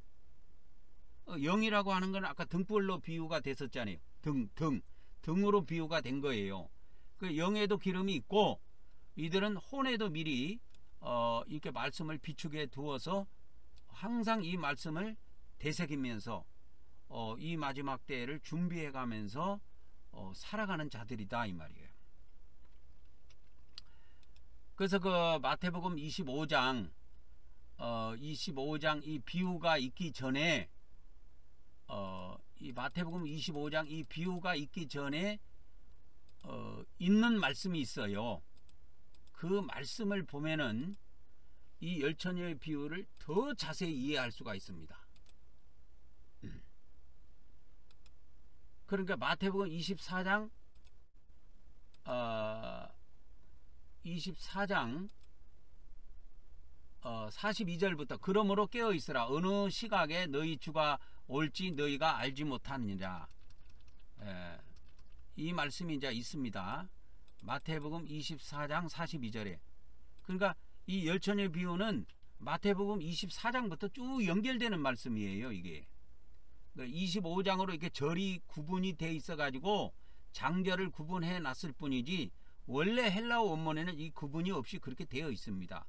영이라고 하는 건 아까 등불로 비유가 됐었잖아요. 등으로 비유가 된 거예요. 그 영에도 기름이 있고 이들은 혼에도 미리 이렇게 말씀을 비축해 두어서 항상 이 말씀을 되새기면서 이 마지막 때를 준비해 가면서 살아가는 자들이다 이 말이에요. 그래서 그 마태복음 25장 이 비유가 있기 전에 이 마태복음 25장 이 비유가 있기 전에 있는 말씀이 있어요. 그 말씀을 보면은 이 열처녀의 비유를 더 자세히 이해할 수가 있습니다. 그러니까 마태복음 24장 42절부터 그러므로 깨어있으라 어느 시각에 너희 주가 올지 너희가 알지 못하느니라. 이 말씀이 이제 있습니다. 마태복음 24장 42절에. 그러니까 이 열처녀의 비유는 마태복음 24장부터 쭉 연결되는 말씀이에요. 이게 25장으로 이렇게 절이 구분이 돼 있어 가지고 장절을 구분해 놨을 뿐이지 원래 헬라어 원문에는 이 구분이 없이 그렇게 되어 있습니다.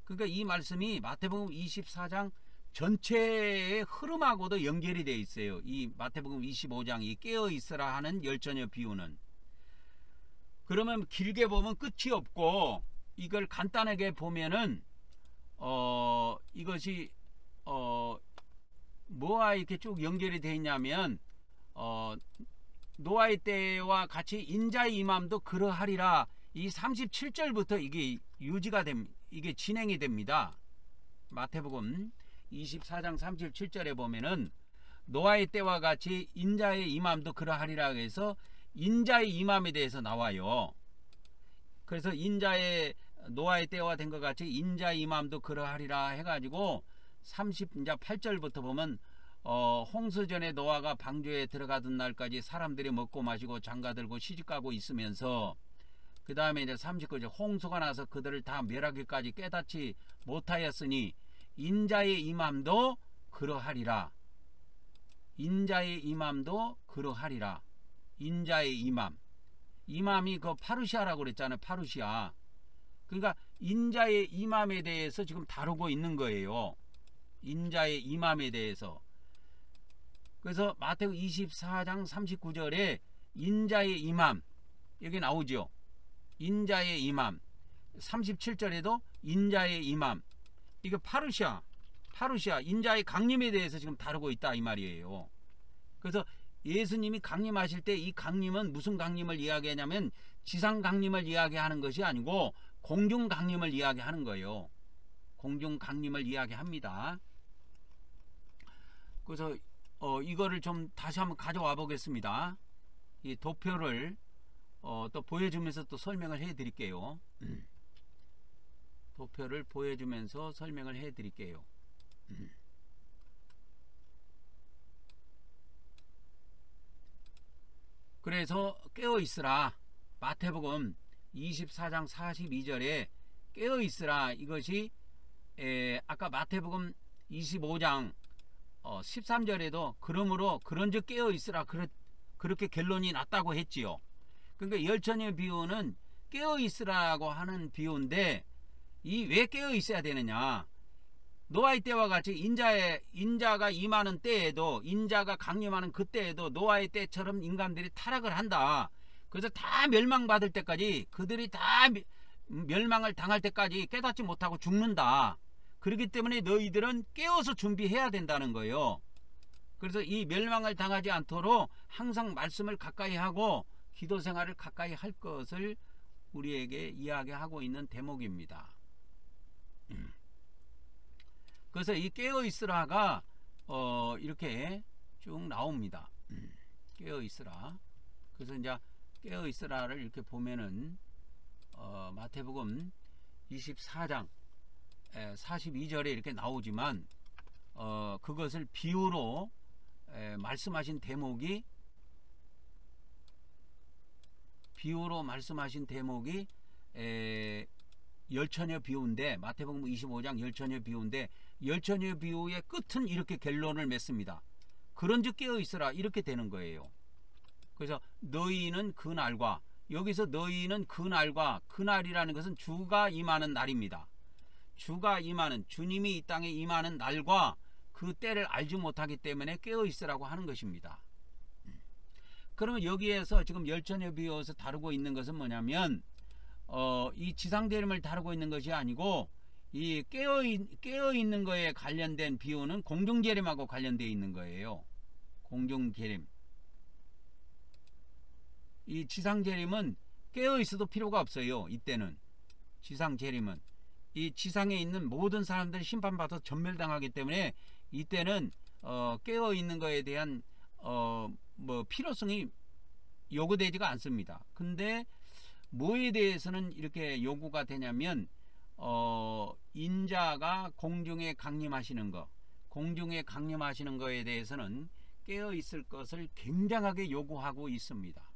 그러니까 이 말씀이 마태복음 24장 전체의 흐름하고도 연결이 되어 있어요. 이 마태복음 25장 이 깨어 있으라 하는 열처녀 비유는. 그러면 길게 보면 끝이 없고 이걸 간단하게 보면은 이것이 뭐와 이렇게 쭉 연결이 되어 있냐면 노아의 때와 같이 인자의 임함도 그러하리라. 이 37절부터 이게 유지가 됩니다. 이게 진행이 됩니다. 마태복음 24장 37절에 보면은 노아의 때와 같이 인자의 임함도 그러하리라 해서 인자의 임함에 대해서 나와요. 그래서 노아의 때와 된 것 같이 인자의 임함도 그러하리라 해가지고 38절부터 보면 홍수전에 노아가 방주에 들어가던 날까지 사람들이 먹고 마시고 장가들고 시집가고 있으면서 그 다음에 이제 39절 홍수가 나서 그들을 다 멸하기까지 깨닫지 못하였으니 인자의 임함도 그러하리라. 인자의 임함도 그러하리라. 인자의 임함이 그 파루시아라고 그랬잖아요. 파루시아. 그러니까 인자의 임함에 대해서 지금 다루고 있는 거예요. 인자의 임함에 대해서. 그래서 마태복음 24장 39절에 인자의 임함 여기 나오죠. 인자의 임함. 37절에도 인자의 임함. 이게 파루시아 인자의 강림에 대해서 지금 다루고 있다 이 말이에요. 그래서 예수님이 강림하실 때 이 강림은 무슨 강림을 이야기하냐면 지상 강림을 이야기하는 것이 아니고 공중 강림을 이야기하는 거예요. 공중 강림을 이야기합니다. 그래서 이거를 좀 다시 한번 가져와 보겠습니다. 이 도표를 또 보여주면서 또 설명을 해 드릴게요. 도표를 보여주면서 설명을 해 드릴게요. 그래서 깨어있으라. 마태복음 24장 42절에 깨어있으라. 이것이 아까 마태복음 25장 13절에도 그러므로 그런즉 깨어있으라 그렇게 결론이 났다고 했지요. 그러니까 열처녀의 비유는 깨어있으라고 하는 비유인데 이 왜 깨어있어야 되느냐. 노아의 때와 같이 인자가 임하는 때에도 인자가 강림하는 그때에도 노아의 때처럼 인간들이 타락을 한다. 그래서 다 멸망받을 때까지 그들이 다 멸망을 당할 때까지 깨닫지 못하고 죽는다. 그렇기 때문에 너희들은 깨어서 준비해야 된다는 거예요. 그래서 이 멸망을 당하지 않도록 항상 말씀을 가까이 하고 기도 생활을 가까이 할 것을 우리에게 이야기하고 있는 대목입니다. 그래서 이 깨어있으라가 이렇게 쭉 나옵니다. 깨어있으라. 그래서 이제 깨어있으라를 이렇게 보면은 마태복음 24장 42절에 이렇게 나오지만 그것을 비유로 말씀하신 대목이 비유로 말씀하신 대목이 열처녀 비유인데 마태복음 25장 열처녀 비유인데 열처녀 비유의 끝은 이렇게 결론을 맺습니다. 그런즉 깨어 있으라 이렇게 되는 거예요. 그래서 너희는 그날과 여기서 너희는 그날과 그날이라는 것은 주가 임하는 날입니다. 주가 임하는 주님이 이 땅에 임하는 날과 그 때를 알지 못하기 때문에 깨어 있으라고 하는 것입니다. 그러면 여기에서 지금 열처녀 비유에서 다루고 있는 것은 뭐냐면 이 지상재림을 다루고 있는 것이 아니고 이 깨어 있는 거에 관련된 비유는 공중재림하고 관련되어 있는 거예요. 공중재림. 이 지상재림은 깨어 있어도 필요가 없어요. 이때는 지상재림은 이 지상에 있는 모든 사람들이 심판받아서 전멸당하기 때문에 이때는 깨어 있는 거에 대한 필요성이 요구되지가 않습니다. 근데 뭐에 대해서는 이렇게 요구가 되냐면 인자가 공중에 강림하시는 거, 공중에 강림하시는 거에 대해서는 깨어 있을 것을 굉장하게 요구하고 있습니다.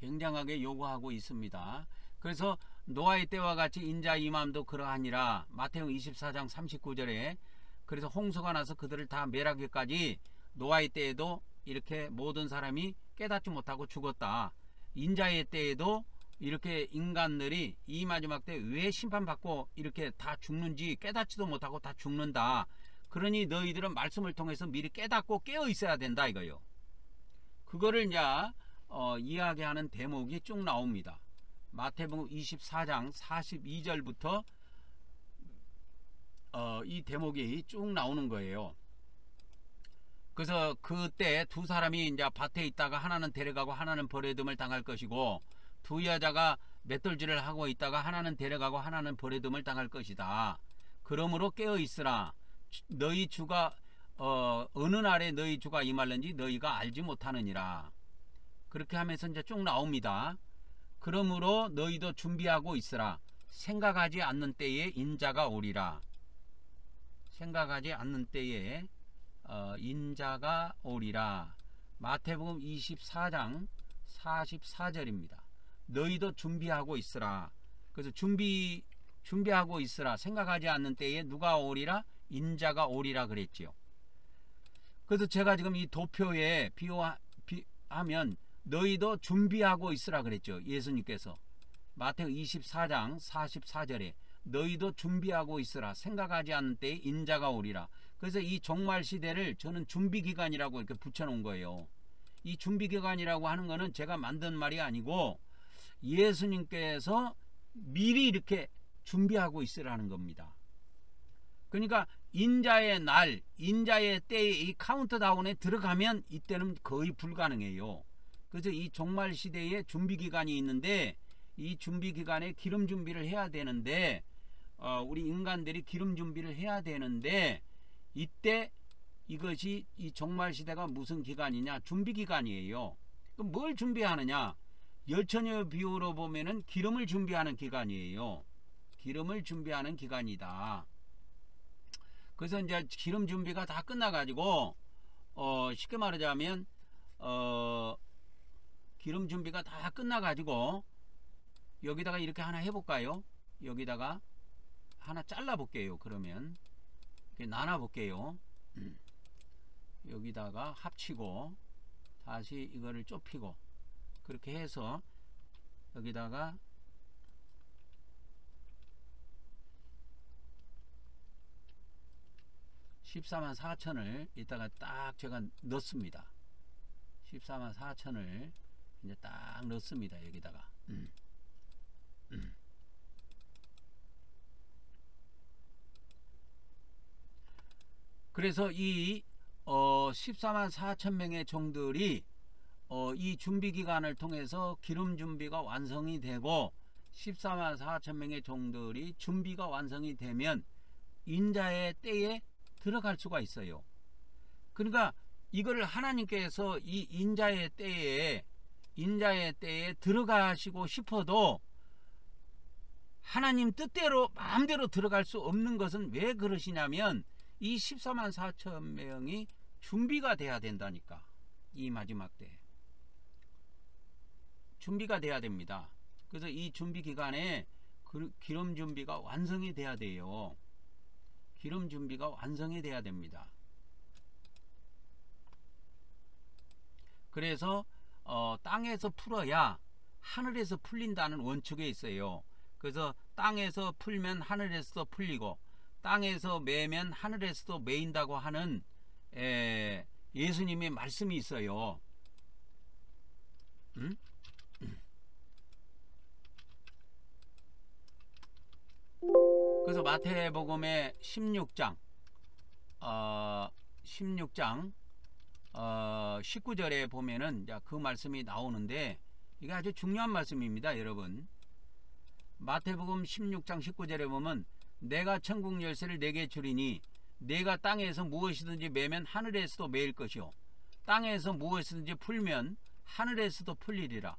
굉장하게 요구하고 있습니다. 그래서 노아의 때와 같이 인자 임함도 그러하니라. 마태복음 24장 39절에 그래서 홍수가 나서 그들을 다 멸하기까지 노아의 때에도 이렇게 모든 사람이 깨닫지 못하고 죽었다. 인자의 때에도 이렇게 인간들이 이 마지막 때 왜 심판받고 이렇게 다 죽는지 깨닫지도 못하고 다 죽는다. 그러니 너희들은 말씀을 통해서 미리 깨닫고 깨어 있어야 된다 이거요. 그거를 이제 이야기하는 대목이 쭉 나옵니다. 마태복음 24장 42절부터 이 대목이 쭉 나오는 거예요. 그래서 그때 두 사람이 이제 밭에 있다가 하나는 데려가고 하나는 버려둠을 당할 것이고 두 여자가 맷돌질을 하고 있다가 하나는 데려가고 하나는 버려둠을 당할 것이다. 그러므로 깨어 있으라. 너희 주가 어느 날에 너희 주가 임할는지 너희가 알지 못하느니라. 그렇게 하면서 이제 쭉 나옵니다. 그러므로 너희도 준비하고 있으라. 생각하지 않는 때에 인자가 오리라. 생각하지 않는 때에 인자가 오리라. 마태복음 24장 44절입니다. 너희도 준비하고 있으라. 그래서 준비하고 있으라. 생각하지 않는 때에 누가 오리라? 인자가 오리라 그랬지요. 그래서 제가 지금 이 도표에 비유하면 너희도 준비하고 있으라 그랬죠. 예수님께서 마태복음 24장 44절에 너희도 준비하고 있으라. 생각하지 않는 때에 인자가 오리라. 그래서 이 종말 시대를 저는 준비기간이라고 이렇게 붙여놓은 거예요. 이 준비기간이라고 하는 거는 제가 만든 말이 아니고 예수님께서 미리 이렇게 준비하고 있으라는 겁니다. 그러니까 인자의 날, 인자의 때에 이 카운트다운에 들어가면 이때는 거의 불가능해요. 그래서 이 종말 시대에 준비기간이 있는데 이 준비기간에 기름 준비를 해야 되는데 우리 인간들이 기름 준비를 해야 되는데 이때 이것이 이 종말 시대가 무슨 기간이냐? 준비기간이에요. 그럼 뭘 준비하느냐? 열처녀 비유로 보면은 기름을 준비하는 기간이에요. 기름을 준비하는 기간이다. 그래서 이제 기름 준비가 다 끝나가지고 쉽게 말하자면 기름 준비가 다 끝나가지고 여기다가 이렇게 하나 해볼까요? 여기다가 하나 잘라 볼게요. 그러면 이렇게 나눠 볼게요. 여기다가 합치고 다시 이거를 좁히고 그렇게 해서 여기다가 (14만 4천을) 이따가 딱 제가 넣습니다. 14만 4천을 이제 딱 넣습니다. 여기다가 그래서 이 14만 4천 명의 종들이 이 준비기간을 통해서 기름 준비가 완성이 되고 14만 4천 명의 종들이 준비가 완성이 되면 인자의 때에 들어갈 수가 있어요. 그러니까 이거를 하나님께서 이 인자의 때에 들어가시고 싶어도 하나님 뜻대로 마음대로 들어갈 수 없는 것은 왜 그러시냐면 이 14만 4천 명이 준비가 돼야 된다니까. 이 마지막 때 준비가 돼야 됩니다. 그래서 이 준비 기간에 기름 준비가 완성이 돼야 돼요. 기름 준비가 완성이 돼야 됩니다. 그래서 땅에서 풀어야 하늘에서 풀린다는 원칙에 있어요. 그래서 땅에서 풀면 하늘에서도 풀리고 땅에서 매면 하늘에서도 매인다고 하는 예수님의 말씀이 있어요. 응? 그래서 마태복음의 16장 19절에 보면은 그 말씀이 나오는데 이게 아주 중요한 말씀입니다. 여러분, 마태복음 16장 19절에 보면 내가 천국 열쇠를 네게 주리니 내가 땅에서 무엇이든지 매면 하늘에서도 매일 것이요 땅에서 무엇이든지 풀면 하늘에서도 풀리리라.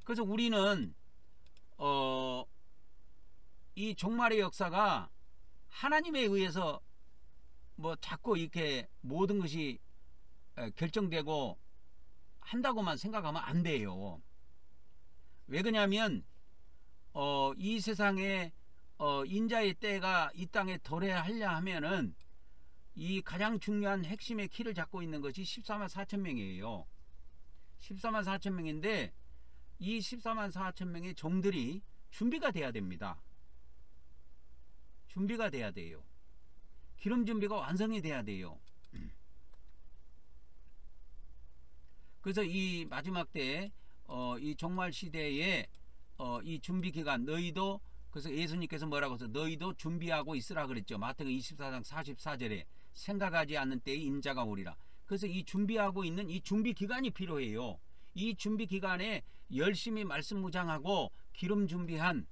그래서 우리는 이 종말의 역사가 하나님에 의해서 뭐 자꾸 이렇게 모든 것이 결정되고 한다고만 생각하면 안 돼요. 왜 그러냐면 이 세상에 인자의 때가 이 땅에 도래하려 하면은 이 가장 중요한 핵심의 키를 잡고 있는 것이 14만 4천 명이에요. 14만 4천 명인데 이 14만 4천 명의 종들이 준비가 돼야 됩니다. 준비가 돼야 돼요. 기름 준비가 완성이 돼야 돼요. 그래서 이 마지막 때 이 종말 시대에 이 준비 기간 너희도, 그래서 예수님께서 뭐라고 해서 너희도 준비하고 있으라 그랬죠. 마태복음 24장 44절에 생각하지 않는 때에 인자가 오리라. 그래서 이 준비하고 있는 이 준비 기간이 필요해요. 이 준비 기간에 열심히 말씀 무장하고 기름 준비한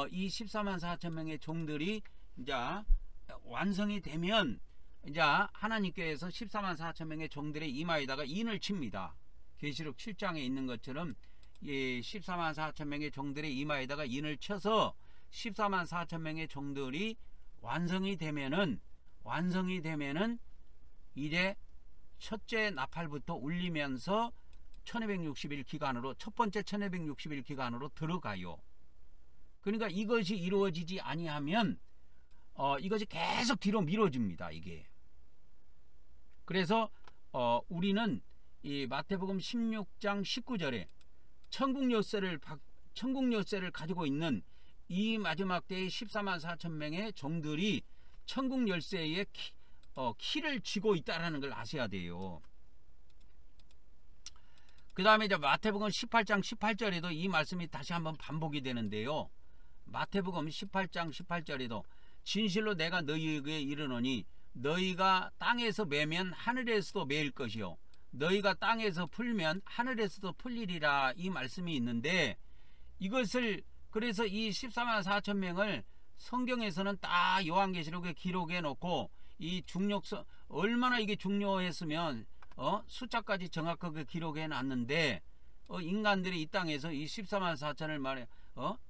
이 14만 4천 명의 종들이 이제 완성이 되면 이제 하나님께서 14만 4천 명의 종들의 이마에다가 인을 칩니다. 계시록 7장에 있는 것처럼 14만 4천 명의 종들의 이마에다가 인을 쳐서 14만 4천 명의 종들이 완성이 되면은 이제 첫째 나팔부터 울리면서 1260일 기간으로, 첫 번째 1260일 기간으로 들어가요. 그러니까 이것이 이루어지지 아니하면 이것이 계속 뒤로 미뤄집니다. 이게. 그래서 우리는 이 마태복음 16장 19절에 천국 열쇠를 가지고 있는 이 마지막 때의 14만 4천 명의 종들이 천국 열쇠의 키를 쥐고 있다라는 걸 아셔야 돼요. 그 다음에 이제 마태복음 18장 18절에도 이 말씀이 다시 한번 반복이 되는데요. 마태복음 18장 18절에도 진실로 내가 너희에게 이르노니 너희가 땅에서 매면 하늘에서도 매일 것이요 너희가 땅에서 풀면 하늘에서도 풀리리라, 이 말씀이 있는데, 이것을 그래서 이 14만 4천 명을 성경에서는 딱 요한계시록에 기록해 놓고 이 중요성 얼마나 이게 중요했으면 숫자까지 정확하게 기록해 놨는데 인간들이 이 땅에서 이 14만 4천을 말해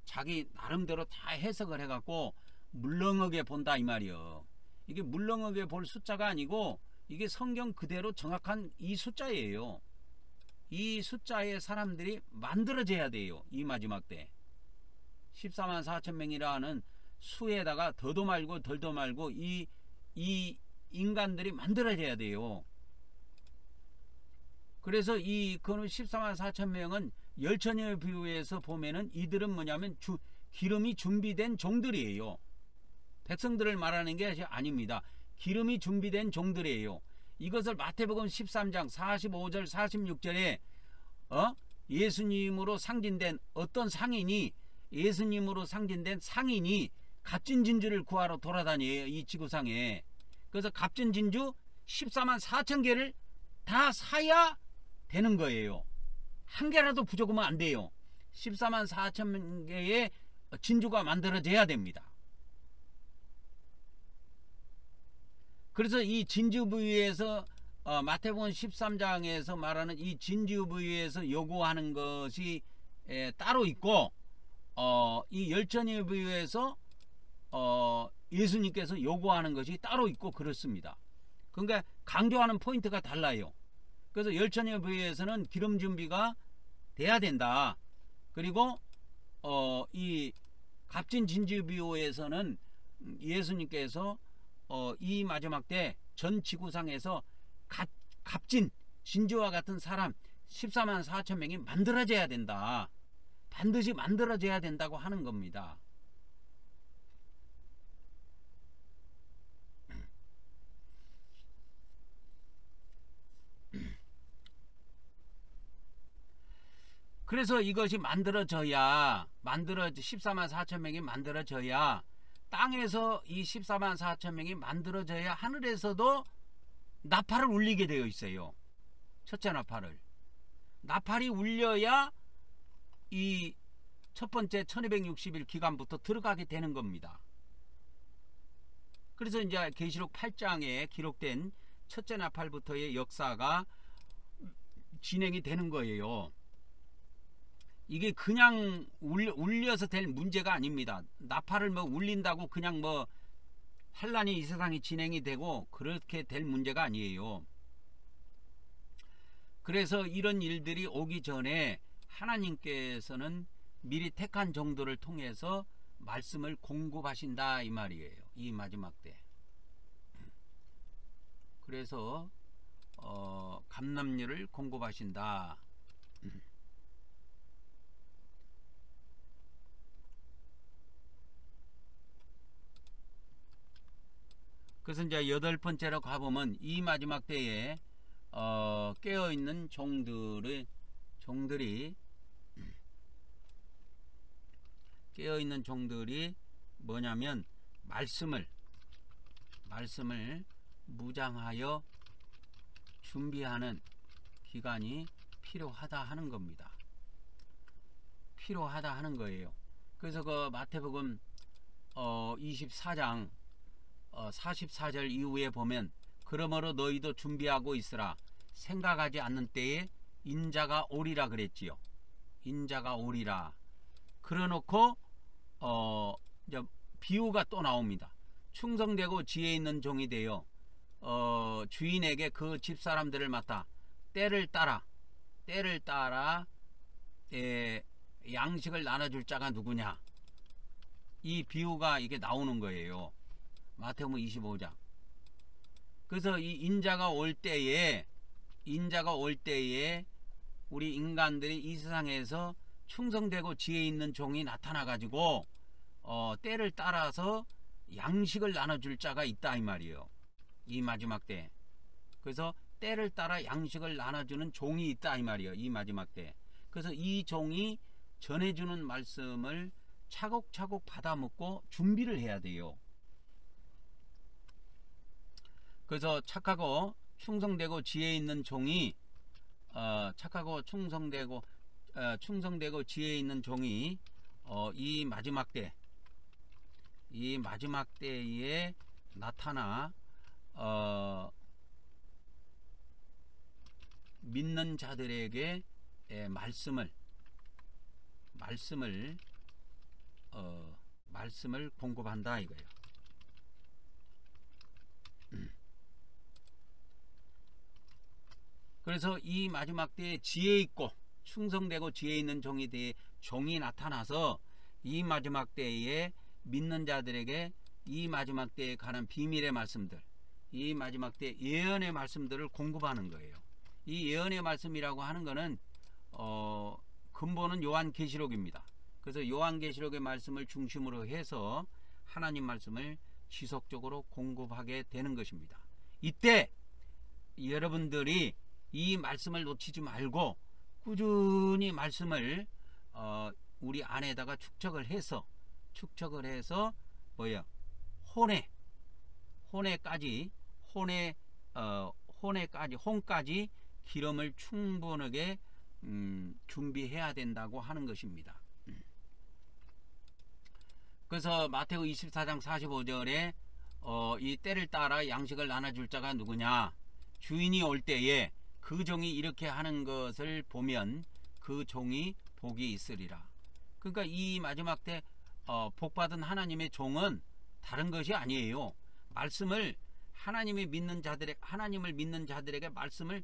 자기 나름대로 다 해석을 해갖고 물렁하게 본다 이 말이요. 이게 물렁하게 볼 숫자가 아니고 이게 성경 그대로 정확한 이 숫자예요. 이 숫자에 사람들이 만들어져야 돼요. 이 마지막 때 14만 4천 명이라는 수에다가 더도 말고 덜도 말고 이 인간들이 만들어져야 돼요. 그래서 이 14만 4천 명은 열처녀의 비유에서 보면은 이들은 뭐냐면 기름이 준비된 종들이에요. 백성들을 말하는 게 아닙니다. 기름이 준비된 종들이에요. 이것을 마태복음 13장 45절 46절에 예수님으로 상징된 어떤 상인이, 예수님으로 상징된 상인이 값진 진주를 구하러 돌아다녀요. 이 지구상에. 그래서 값진 진주 14만 4천 개를 다 사야 되는 거예요. 한 개라도 부족하면 안 돼요. 14만 4천 개의 진주가 만들어져야 됩니다. 그래서 이 진주부위에서 마태복음 13장에서 말하는 이 진주부위에서 요구하는 것이 따로 있고 이 열전예비에서 예수님께서 요구하는 것이 따로 있고 그렇습니다. 그러니까 강조하는 포인트가 달라요. 그래서 열전예비에서는 기름 준비가 돼야 된다. 그리고 이 값진 진주비호에서는 예수님께서 이 마지막 때 전 지구상에서 값진 진주와 같은 사람 14만 4천 명이 만들어져야 된다. 반드시 만들어져야 된다고 하는 겁니다. 그래서 이것이 만들어져야 14만 4천 명이 만들어져야 땅에서 이 14만 4천 명이 만들어져야 하늘에서도 나팔을 울리게 되어 있어요. 첫째 나팔이 울려야 이 첫 번째 1260일 기간부터 들어가게 되는 겁니다. 그래서 이제 계시록 8장에 기록된 첫째 나팔부터의 역사가 진행이 되는 거예요. 이게 그냥 울려서 될 문제가 아닙니다. 나팔을 뭐 울린다고 그냥 뭐 환란이 이 세상에 진행이 되고 그렇게 될 문제가 아니에요. 그래서 이런 일들이 오기 전에 하나님께서는 미리 택한 종들을 통해서 말씀을 공급하신다 이 말이에요. 이 마지막 때. 그래서 감람류를 공급하신다. 그래서 이제 8번째로 가보면 이 마지막 때에 깨어있는 종들이 깨어있는 종들이 뭐냐면 말씀을 무장하여 준비하는 기간이 필요하다 하는 겁니다. 필요하다 하는 거예요. 그래서 그 마태복음 24장 44절 이후에 보면 그러므로 너희도 준비하고 있으라. 생각하지 않는 때에 인자가 오리라 그랬지요. 인자가 오리라. 그러놓고 비유가 또 나옵니다. 충성되고 지혜 있는 종이 되어 주인에게 그 집사람들을 맡아 때를 따라 양식을 나눠줄 자가 누구냐. 이 비유가 이게 나오는 거예요. 마태복음 25장. 그래서 이 인자가 올 때에 우리 인간들이 이 세상에서 충성되고 지혜 있는 종이 나타나 가지고 때를 따라서 양식을 나눠줄 자가 있다 이 말이에요. 이 마지막 때. 그래서 때를 따라 양식을 나눠주는 종이 있다 이 말이에요. 이 마지막 때. 그래서 이 종이 전해주는 말씀을 차곡차곡 받아먹고 준비를 해야 돼요. 그래서 착하고 충성되고 지혜 있는 종이 착하고 충성되고 지혜 있는 종이 이 마지막 때에 나타나 믿는 자들에게 말씀을 공급한다 이거예요. 그래서 이 마지막 때에 지혜 있고 충성되고 지혜 있는 종이 나타나서 이 마지막 때에 믿는 자들에게 이 마지막 때에 관한 비밀의 말씀들, 이 마지막 때 예언의 말씀들을 공급하는 거예요. 이 예언의 말씀이라고 하는 거는 근본은 요한계시록입니다. 그래서 요한계시록의 말씀을 중심으로 해서 하나님 말씀을 지속적으로 공급하게 되는 것입니다. 이때 여러분들이 이 말씀을 놓치지 말고 꾸준히 말씀을 우리 안에다가 축적을 해서 혼까지 기름을 충분하게 준비해야 된다고 하는 것입니다. 그래서 마태복음 24장 45절에 이 때를 따라 양식을 나눠줄 자가 누구냐. 주인이 올 때에 그 종이 이렇게 하는 것을 보면 그 종이 복이 있으리라. 그러니까 이 마지막 때 복받은 하나님의 종은 다른 것이 아니에요. 말씀을 하나님을 믿는 자들에게 말씀을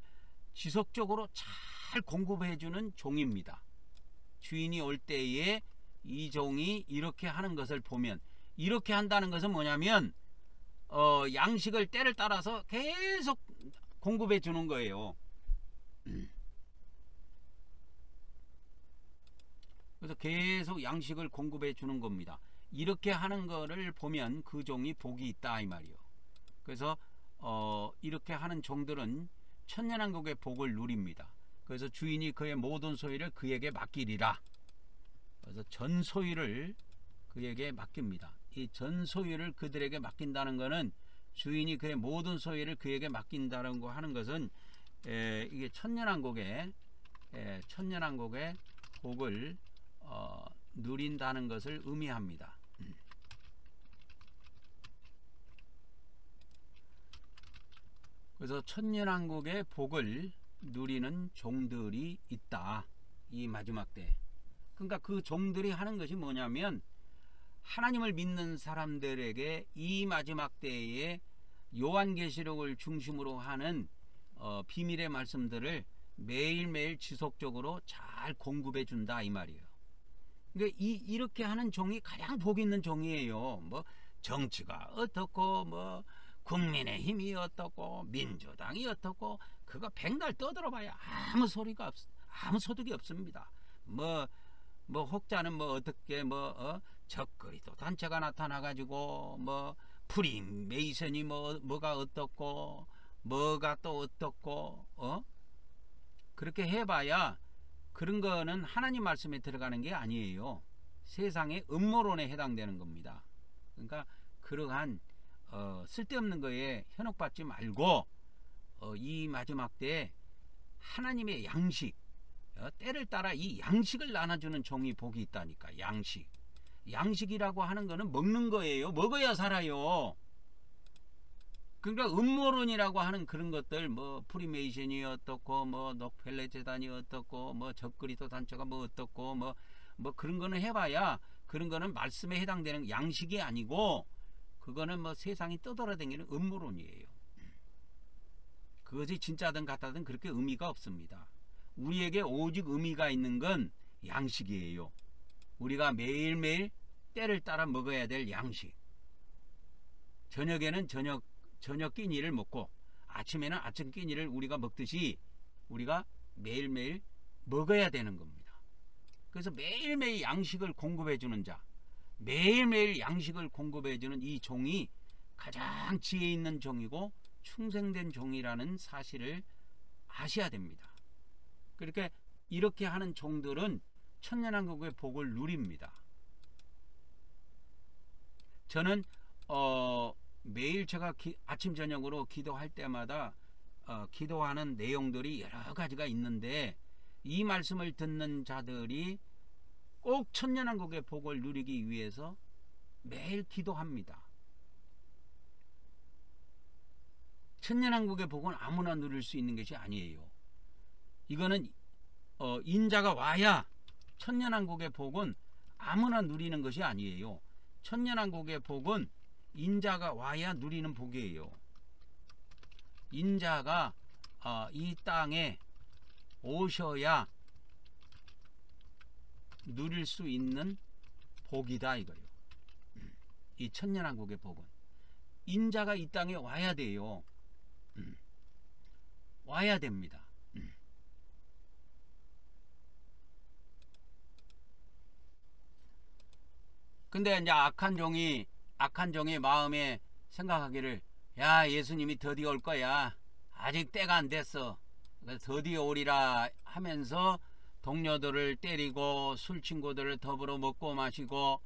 지속적으로 잘 공급해 주는 종입니다. 주인이 올 때에 이 종이 이렇게 하는 것을 보면, 이렇게 한다는 것은 뭐냐면 양식을 때를 따라서 계속 공급해 주는 거예요. 그래서 계속 양식을 공급해 주는 겁니다. 이렇게 하는 거를 보면 그 종이 복이 있다 이 말이요. 그래서 이렇게 하는 종들은 천년왕국의 복을 누립니다. 그래서 주인이 그의 모든 소유를 그에게 맡기리라. 그래서 전 소유를 그에게 맡깁니다. 이 전 소유를 그들에게 맡긴다는 것은, 주인이 그의 모든 소유를 그에게 맡긴다는 거 하는 것은 이게 천년왕국의 복을 누린다는 것을 의미합니다. 그래서 천년왕국의 복을 누리는 종들이 있다, 이 마지막 때. 그러니까 그 종들이 하는 것이 뭐냐면, 하나님을 믿는 사람들에게 이 마지막 때에 요한계시록을 중심으로 하는 비밀의 말씀들을 매일매일 지속적으로 잘 공급해 준다 이 말이에요. 그러니까 이렇게 하는 종이 가장 복 있는 종이에요. 뭐 정치가 어떻고, 뭐 국민의힘이 어떻고, 민주당이 어떻고, 그거 백날 떠들어봐야 아무 소득이 없습니다. 뭐 혹자는 뭐 어떻게 적거리도 단체가 나타나가지고 뭐 프리메이슨이 뭐가 어떻고, 뭐가 또 어떻고, 그렇게 해봐야 그런 거는 하나님 말씀에 들어가는 게 아니에요. 세상의 음모론에 해당되는 겁니다. 그러니까 그러한 쓸데없는 거에 현혹받지 말고 이 마지막 때 하나님의 양식, 때를 따라 이 양식을 나눠주는 종이 복이 있다니까. 양식이라고 하는 거는 먹는 거예요. 먹어야 살아요. 그러니까 음모론이라고 하는 그런 것들, 뭐 프리메이션이 어떻고, 뭐 록펠러 재단이 어떻고, 뭐 적그리스도 단체가 뭐 어떻고, 뭐 그런 거는 해봐야, 그런 거는 말씀에 해당되는 양식이 아니고, 그거는 뭐 세상이 떠돌아다니는 음모론이에요. 그것이 진짜든 가짜든 그렇게 의미가 없습니다. 우리에게 오직 의미가 있는 건 양식이에요. 우리가 매일매일 때를 따라 먹어야 될 양식. 저녁에는 저녁 끼니를 먹고, 아침에는 아침 끼니를 우리가 먹듯이 우리가 매일매일 먹어야 되는 겁니다. 그래서 매일매일 양식을 공급해 주는 자, 매일매일 양식을 공급해 주는 이 종이 가장 지혜 있는 종이고 충성된 종이라는 사실을 아셔야 됩니다. 그렇게 이렇게 하는 종들은 천년왕국의 복을 누립니다. 저는 매일 제가 아침 저녁으로 기도할 때마다 기도하는 내용들이 여러 가지가 있는데, 이 말씀을 듣는 자들이 꼭 천년왕국의 복을 누리기 위해서 매일 기도합니다. 천년왕국의 복은 아무나 누릴 수 있는 것이 아니에요. 이거는 인자가 와야, 천년왕국의 복은 아무나 누리는 것이 아니에요. 천년왕국의 복은 인자가 와야 누리는 복이에요. 인자가 이 땅에 오셔야 누릴 수 있는 복이다 이거예요. 이 천년왕국의 복은 인자가 이 땅에 와야 돼요. 와야 됩니다. 근데 이제 악한 종이 마음에 생각하기를, 야, 예수님이 드디어 올 거야. 아직 때가 안 됐어. 드디어 오리라 하면서 동료들을 때리고 술 친구들을 더불어 먹고 마시고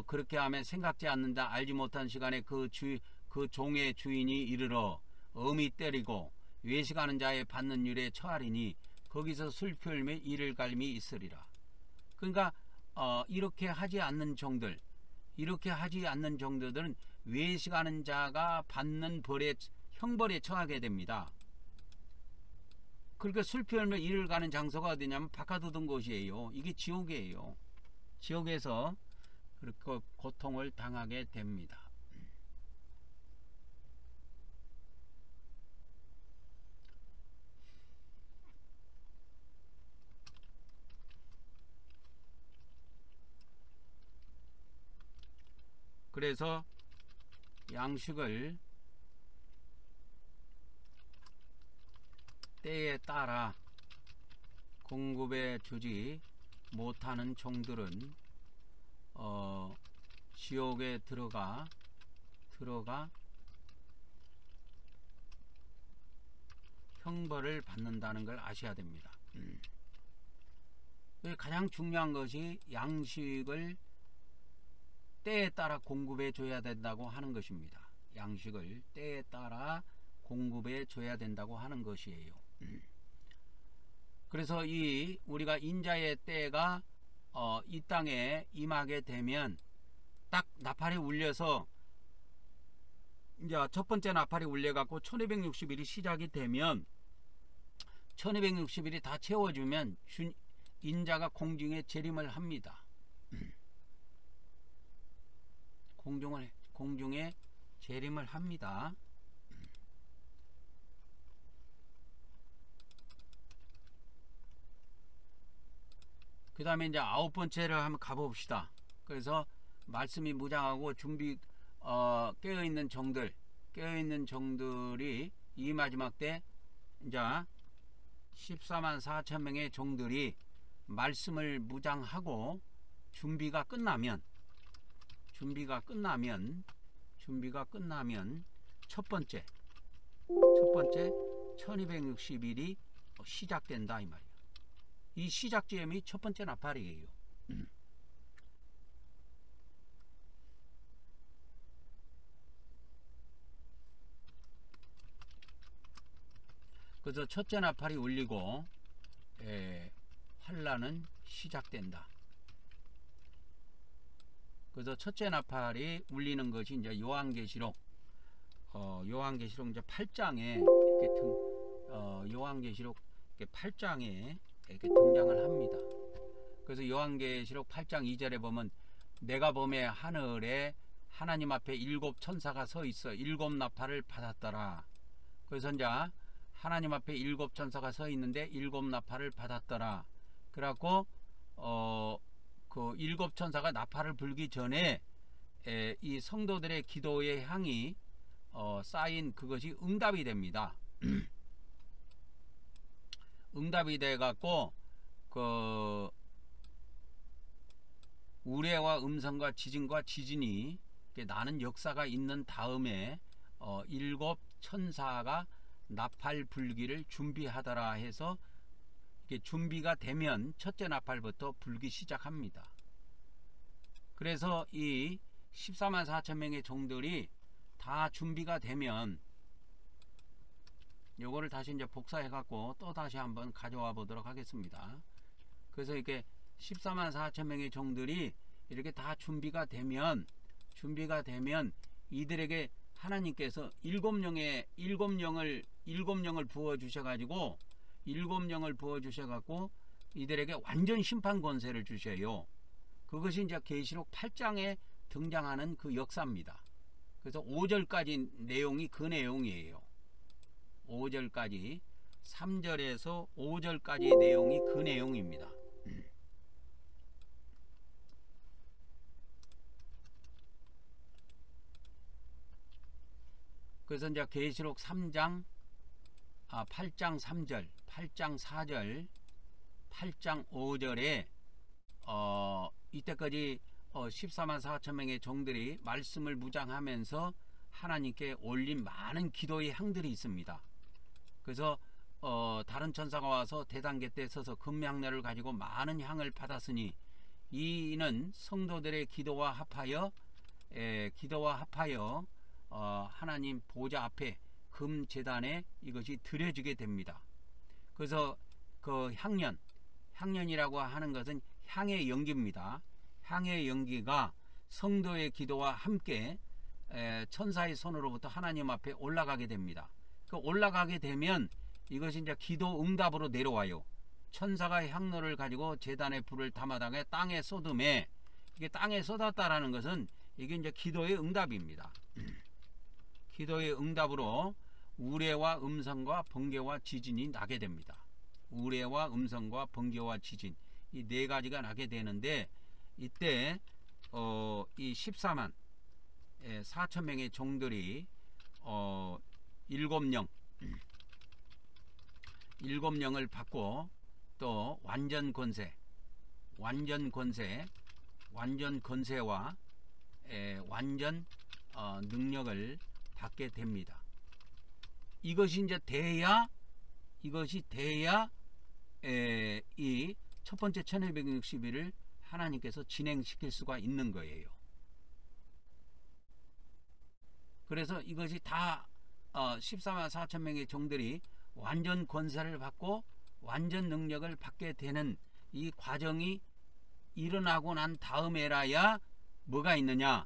그렇게 하면 생각지 않는다. 알지 못한 시간에 그 종의 주인이 이르러 엄히 때리고 외식하는 자의 받는 율에 처하리니 거기서 슬픔에 이를 갈미 있으리라. 그러니까 이렇게 하지 않는 종들들은 외식하는 자가 받는 형벌에 처하게 됩니다. 그러니까 슬피 열매 이를 가는 장소가 어디냐면 바깥 얻은 곳이에요. 이게 지옥이에요. 지옥에서 그렇게 고통을 당하게 됩니다. 그래서 양식을 때에 따라 공급해 주지 못하는 종들은 지옥에 들어가 형벌을 받는다는 걸 아셔야 됩니다. 가장 중요한 것이 양식을 때에 따라 공급해 줘야 된다고 하는 것입니다. 양식을 때에 따라 공급해 줘야 된다고 하는 것이에요. 그래서 우리가 인자의 때가 이 땅에 임하게 되면 딱 나팔이 울려서 이제 첫 번째 나팔이 울려 갖고 1260일이 시작이 되면 1260일이 다 채워주면 인자가 공중에 재림을 합니다. 공중에 재림을 합니다. 그 다음에 이제 아홉 번째를 한번 가봅시다. 그래서 말씀이 무장하고 준비 깨어있는 종들이 이 마지막 때 이제 14만 4천 명의 종들이 말씀을 무장하고 준비가 끝나면 첫 번째 1260일이 시작된다 이 말이에요. 이 시작점이 첫 번째 나팔이에요. 그래서 첫째 나팔이 울리고 환란은 시작된다. 그래서 첫째 나팔이 울리는 것이 이제 요한계시록 이제 8장에 이렇게 요한계시록 8장에 이렇게 등장을 합니다. 그래서 요한계시록 8장 2절에 보면 내가 보매 하늘에 하나님 앞에 7 천사가 서 있어 7 나팔을 받았더라. 그래서 이제 하나님 앞에 7 천사가 서 있는데 7 나팔을 받았더라. 그래갖고 그 7 천사가 나팔을 불기 전에 이 성도들의 기도의 향이 쌓인 그것이 응답이 됩니다. 응답이 돼 갖고 그 우레와 음성과 지진과 지진이 나는 역사가 있는 다음에 7 천사가 나팔 불기를 준비하더라 해서 준비가 되면 첫째 나팔부터 불기 시작합니다. 그래서 이 14만 4천 명의 종들이 다 준비가 되면 요거를 다시 이제 복사해 갖고 또 다시 한번 가져와 보도록 하겠습니다. 그래서 이렇게 14만 4천 명의 종들이 이렇게 다 준비가 되면 이들에게 하나님께서 7영을 부어 주셔 가지고 7영을 부어 주셔 갖고 이들에게 완전 심판 권세를 주셔요. 그것이 이제 계시록 8장에 등장하는 그 역사입니다. 그래서 5절까지 내용이 그 내용이에요. 5절까지 3절에서 5절까지 내용이 그 내용입니다. 그래서 이제 계시록 8장 3절, 8장 4절, 8장 5절에 이때까지 14만 4천 명의 종들이 말씀을 무장하면서 하나님께 올린 많은 기도의 향들이 있습니다. 그래서 다른 천사가 와서 대단계 때 서서 금향료를 가지고 많은 향을 받았으니 이는 성도들의 기도와 합하여 하나님 보좌 앞에 금 제단에 이것이 드려지게 됩니다. 그래서 그 향년이라고 하는 것은 향의 연기입니다. 향의 연기가 성도의 기도와 함께 천사의 손으로부터 하나님 앞에 올라가게 됩니다. 그 올라가게 되면 이것이 이제 기도 응답으로 내려와요. 천사가 향로를 가지고 제단의 불을 담아다가 땅에 쏟음에, 이게 땅에 쏟았다라는 것은 이게 이제 기도의 응답입니다. 기도의 응답으로 우레와 음성과 번개와 지진이 나게 됩니다. 우레와 음성과 번개와 지진, 이 네 가지가 나게 되는데, 이때 이 14만 4천 명의 종들이 일곱 영을 받고 또 완전 권세와 완전 능력을 받게 됩니다. 이것이 돼야 이 첫 번째 1260일을 하나님께서 진행시킬 수가 있는 거예요. 그래서 이것이 다 14만 4천 명의 종들이 완전 권세를 받고 완전 능력을 받게 되는 이 과정이 일어나고 난 다음에라야 뭐가 있느냐.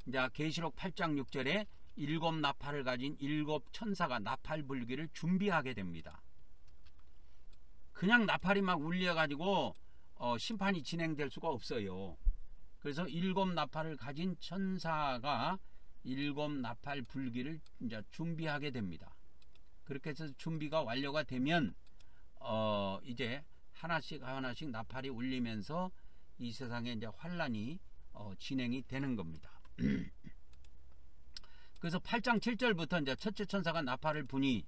이제 계시록 8장 6절에 일곱 나팔을 가진 일곱 천사가 나팔 불기를 준비하게 됩니다. 그냥 나팔이 막 울려가지고 심판이 진행될 수가 없어요. 그래서 일곱 나팔을 가진 천사가 일곱 나팔 불기를 이제 준비하게 됩니다. 그렇게 해서 준비가 완료가 되면 이제 하나씩 나팔이 울리면서 이 세상에 이제 환란이 진행이 되는 겁니다. 그래서 8장 7절부터 이제 첫째 천사가 나팔을 부니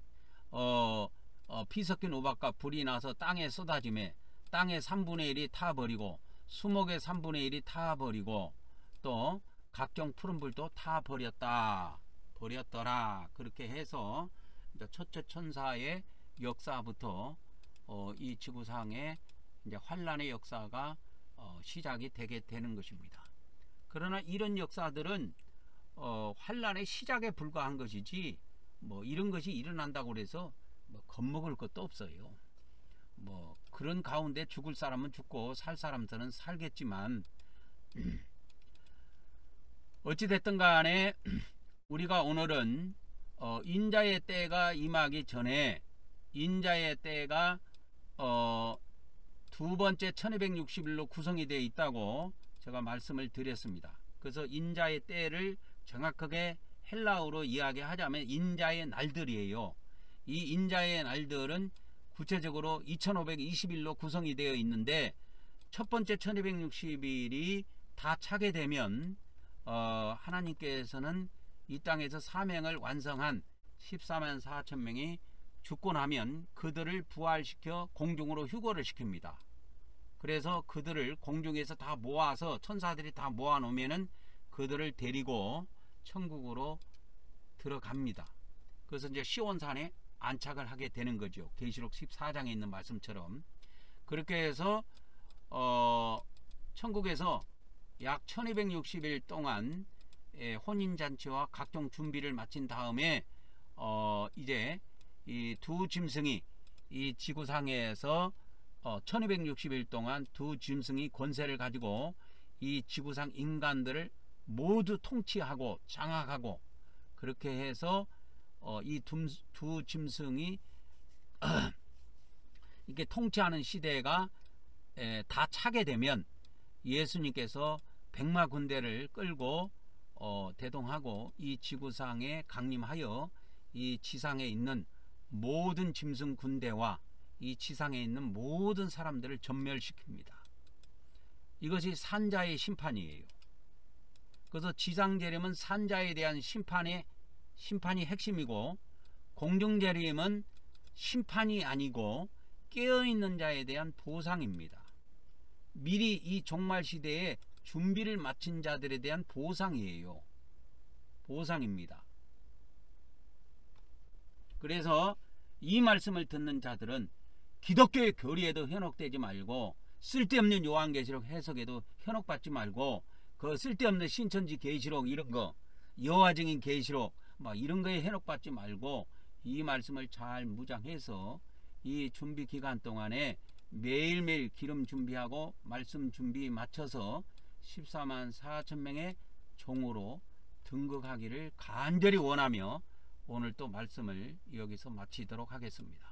피 섞인 우박과 불이 나서 땅에 쏟아짐에 땅의 3분의 1이 타버리고 수목의 3분의 1이 타버리고 또 각종 푸른 불도 타버렸더라. 그렇게 해서 이제 첫째 천사의 역사부터 이 지구상에 이제 환란의 역사가 시작이 되게 되는 것입니다. 그러나 이런 역사들은 환란의 시작에 불과한 것이지 뭐 이런 것이 일어난다고 해서 뭐 겁먹을 것도 없어요. 뭐 그런 가운데 죽을 사람은 죽고 살 사람들은 살겠지만 어찌됐든 간에 우리가 오늘은 인자의 때가 임하기 전에 인자의 때가 두 번째 1260일로 구성이 되어 있다고 제가 말씀을 드렸습니다. 그래서 인자의 때를 정확하게 헬라어로 이야기하자면 인자의 날들이에요. 이 인자의 날들은 구체적으로 2520일로 구성이 되어 있는데 첫 번째 1260일이 다 차게 되면 하나님께서는 이 땅에서 사명을 완성한 14만 4천 명이 죽고 나면 그들을 부활시켜 공중으로 휴거를 시킵니다. 그래서 그들을 공중에서 다 모아서 천사들이 다 모아 놓으면은 그들을 데리고 천국으로 들어갑니다. 그래서 이제 시온산에 안착을 하게 되는 거죠. 계시록 14장에 있는 말씀처럼. 그렇게 해서 천국에서 약 1260일 동안 혼인잔치와 각종 준비를 마친 다음에 이제 이 두 짐승이 이 지구상에서 1260일 동안 두 짐승이 권세를 가지고 이 지구상 인간들을 모두 통치하고 장악하고 그렇게 해서 이 두 짐승이 이렇게 통치하는 시대가 다 차게 되면 예수님께서 백마 군대를 끌고 대동하고 이 지구상에 강림하여 이 지상에 있는 모든 짐승 군대와 이 지상에 있는 모든 사람들을 전멸시킵니다. 이것이 산자의 심판이에요. 그래서 지상재림은 산자에 대한 심판이 핵심이고 공중재림은 심판이 아니고 깨어있는 자에 대한 보상입니다. 미리 이 종말시대에 준비를 마친 자들에 대한 보상이에요. 보상입니다. 그래서 이 말씀을 듣는 자들은 기독교의 교리에도 현혹되지 말고 쓸데없는 요한계시록 해석에도 현혹받지 말고 그 쓸데없는 신천지 계시록 이런 거 여화증인 계시록 막 이런 거에 현혹받지 말고 이 말씀을 잘 무장해서 이 준비 기간 동안에 매일매일 기름 준비하고 말씀 준비 맞춰서 14만 4천 명의 종으로 등극하기를 간절히 원하며 오늘 또 말씀을 여기서 마치도록 하겠습니다.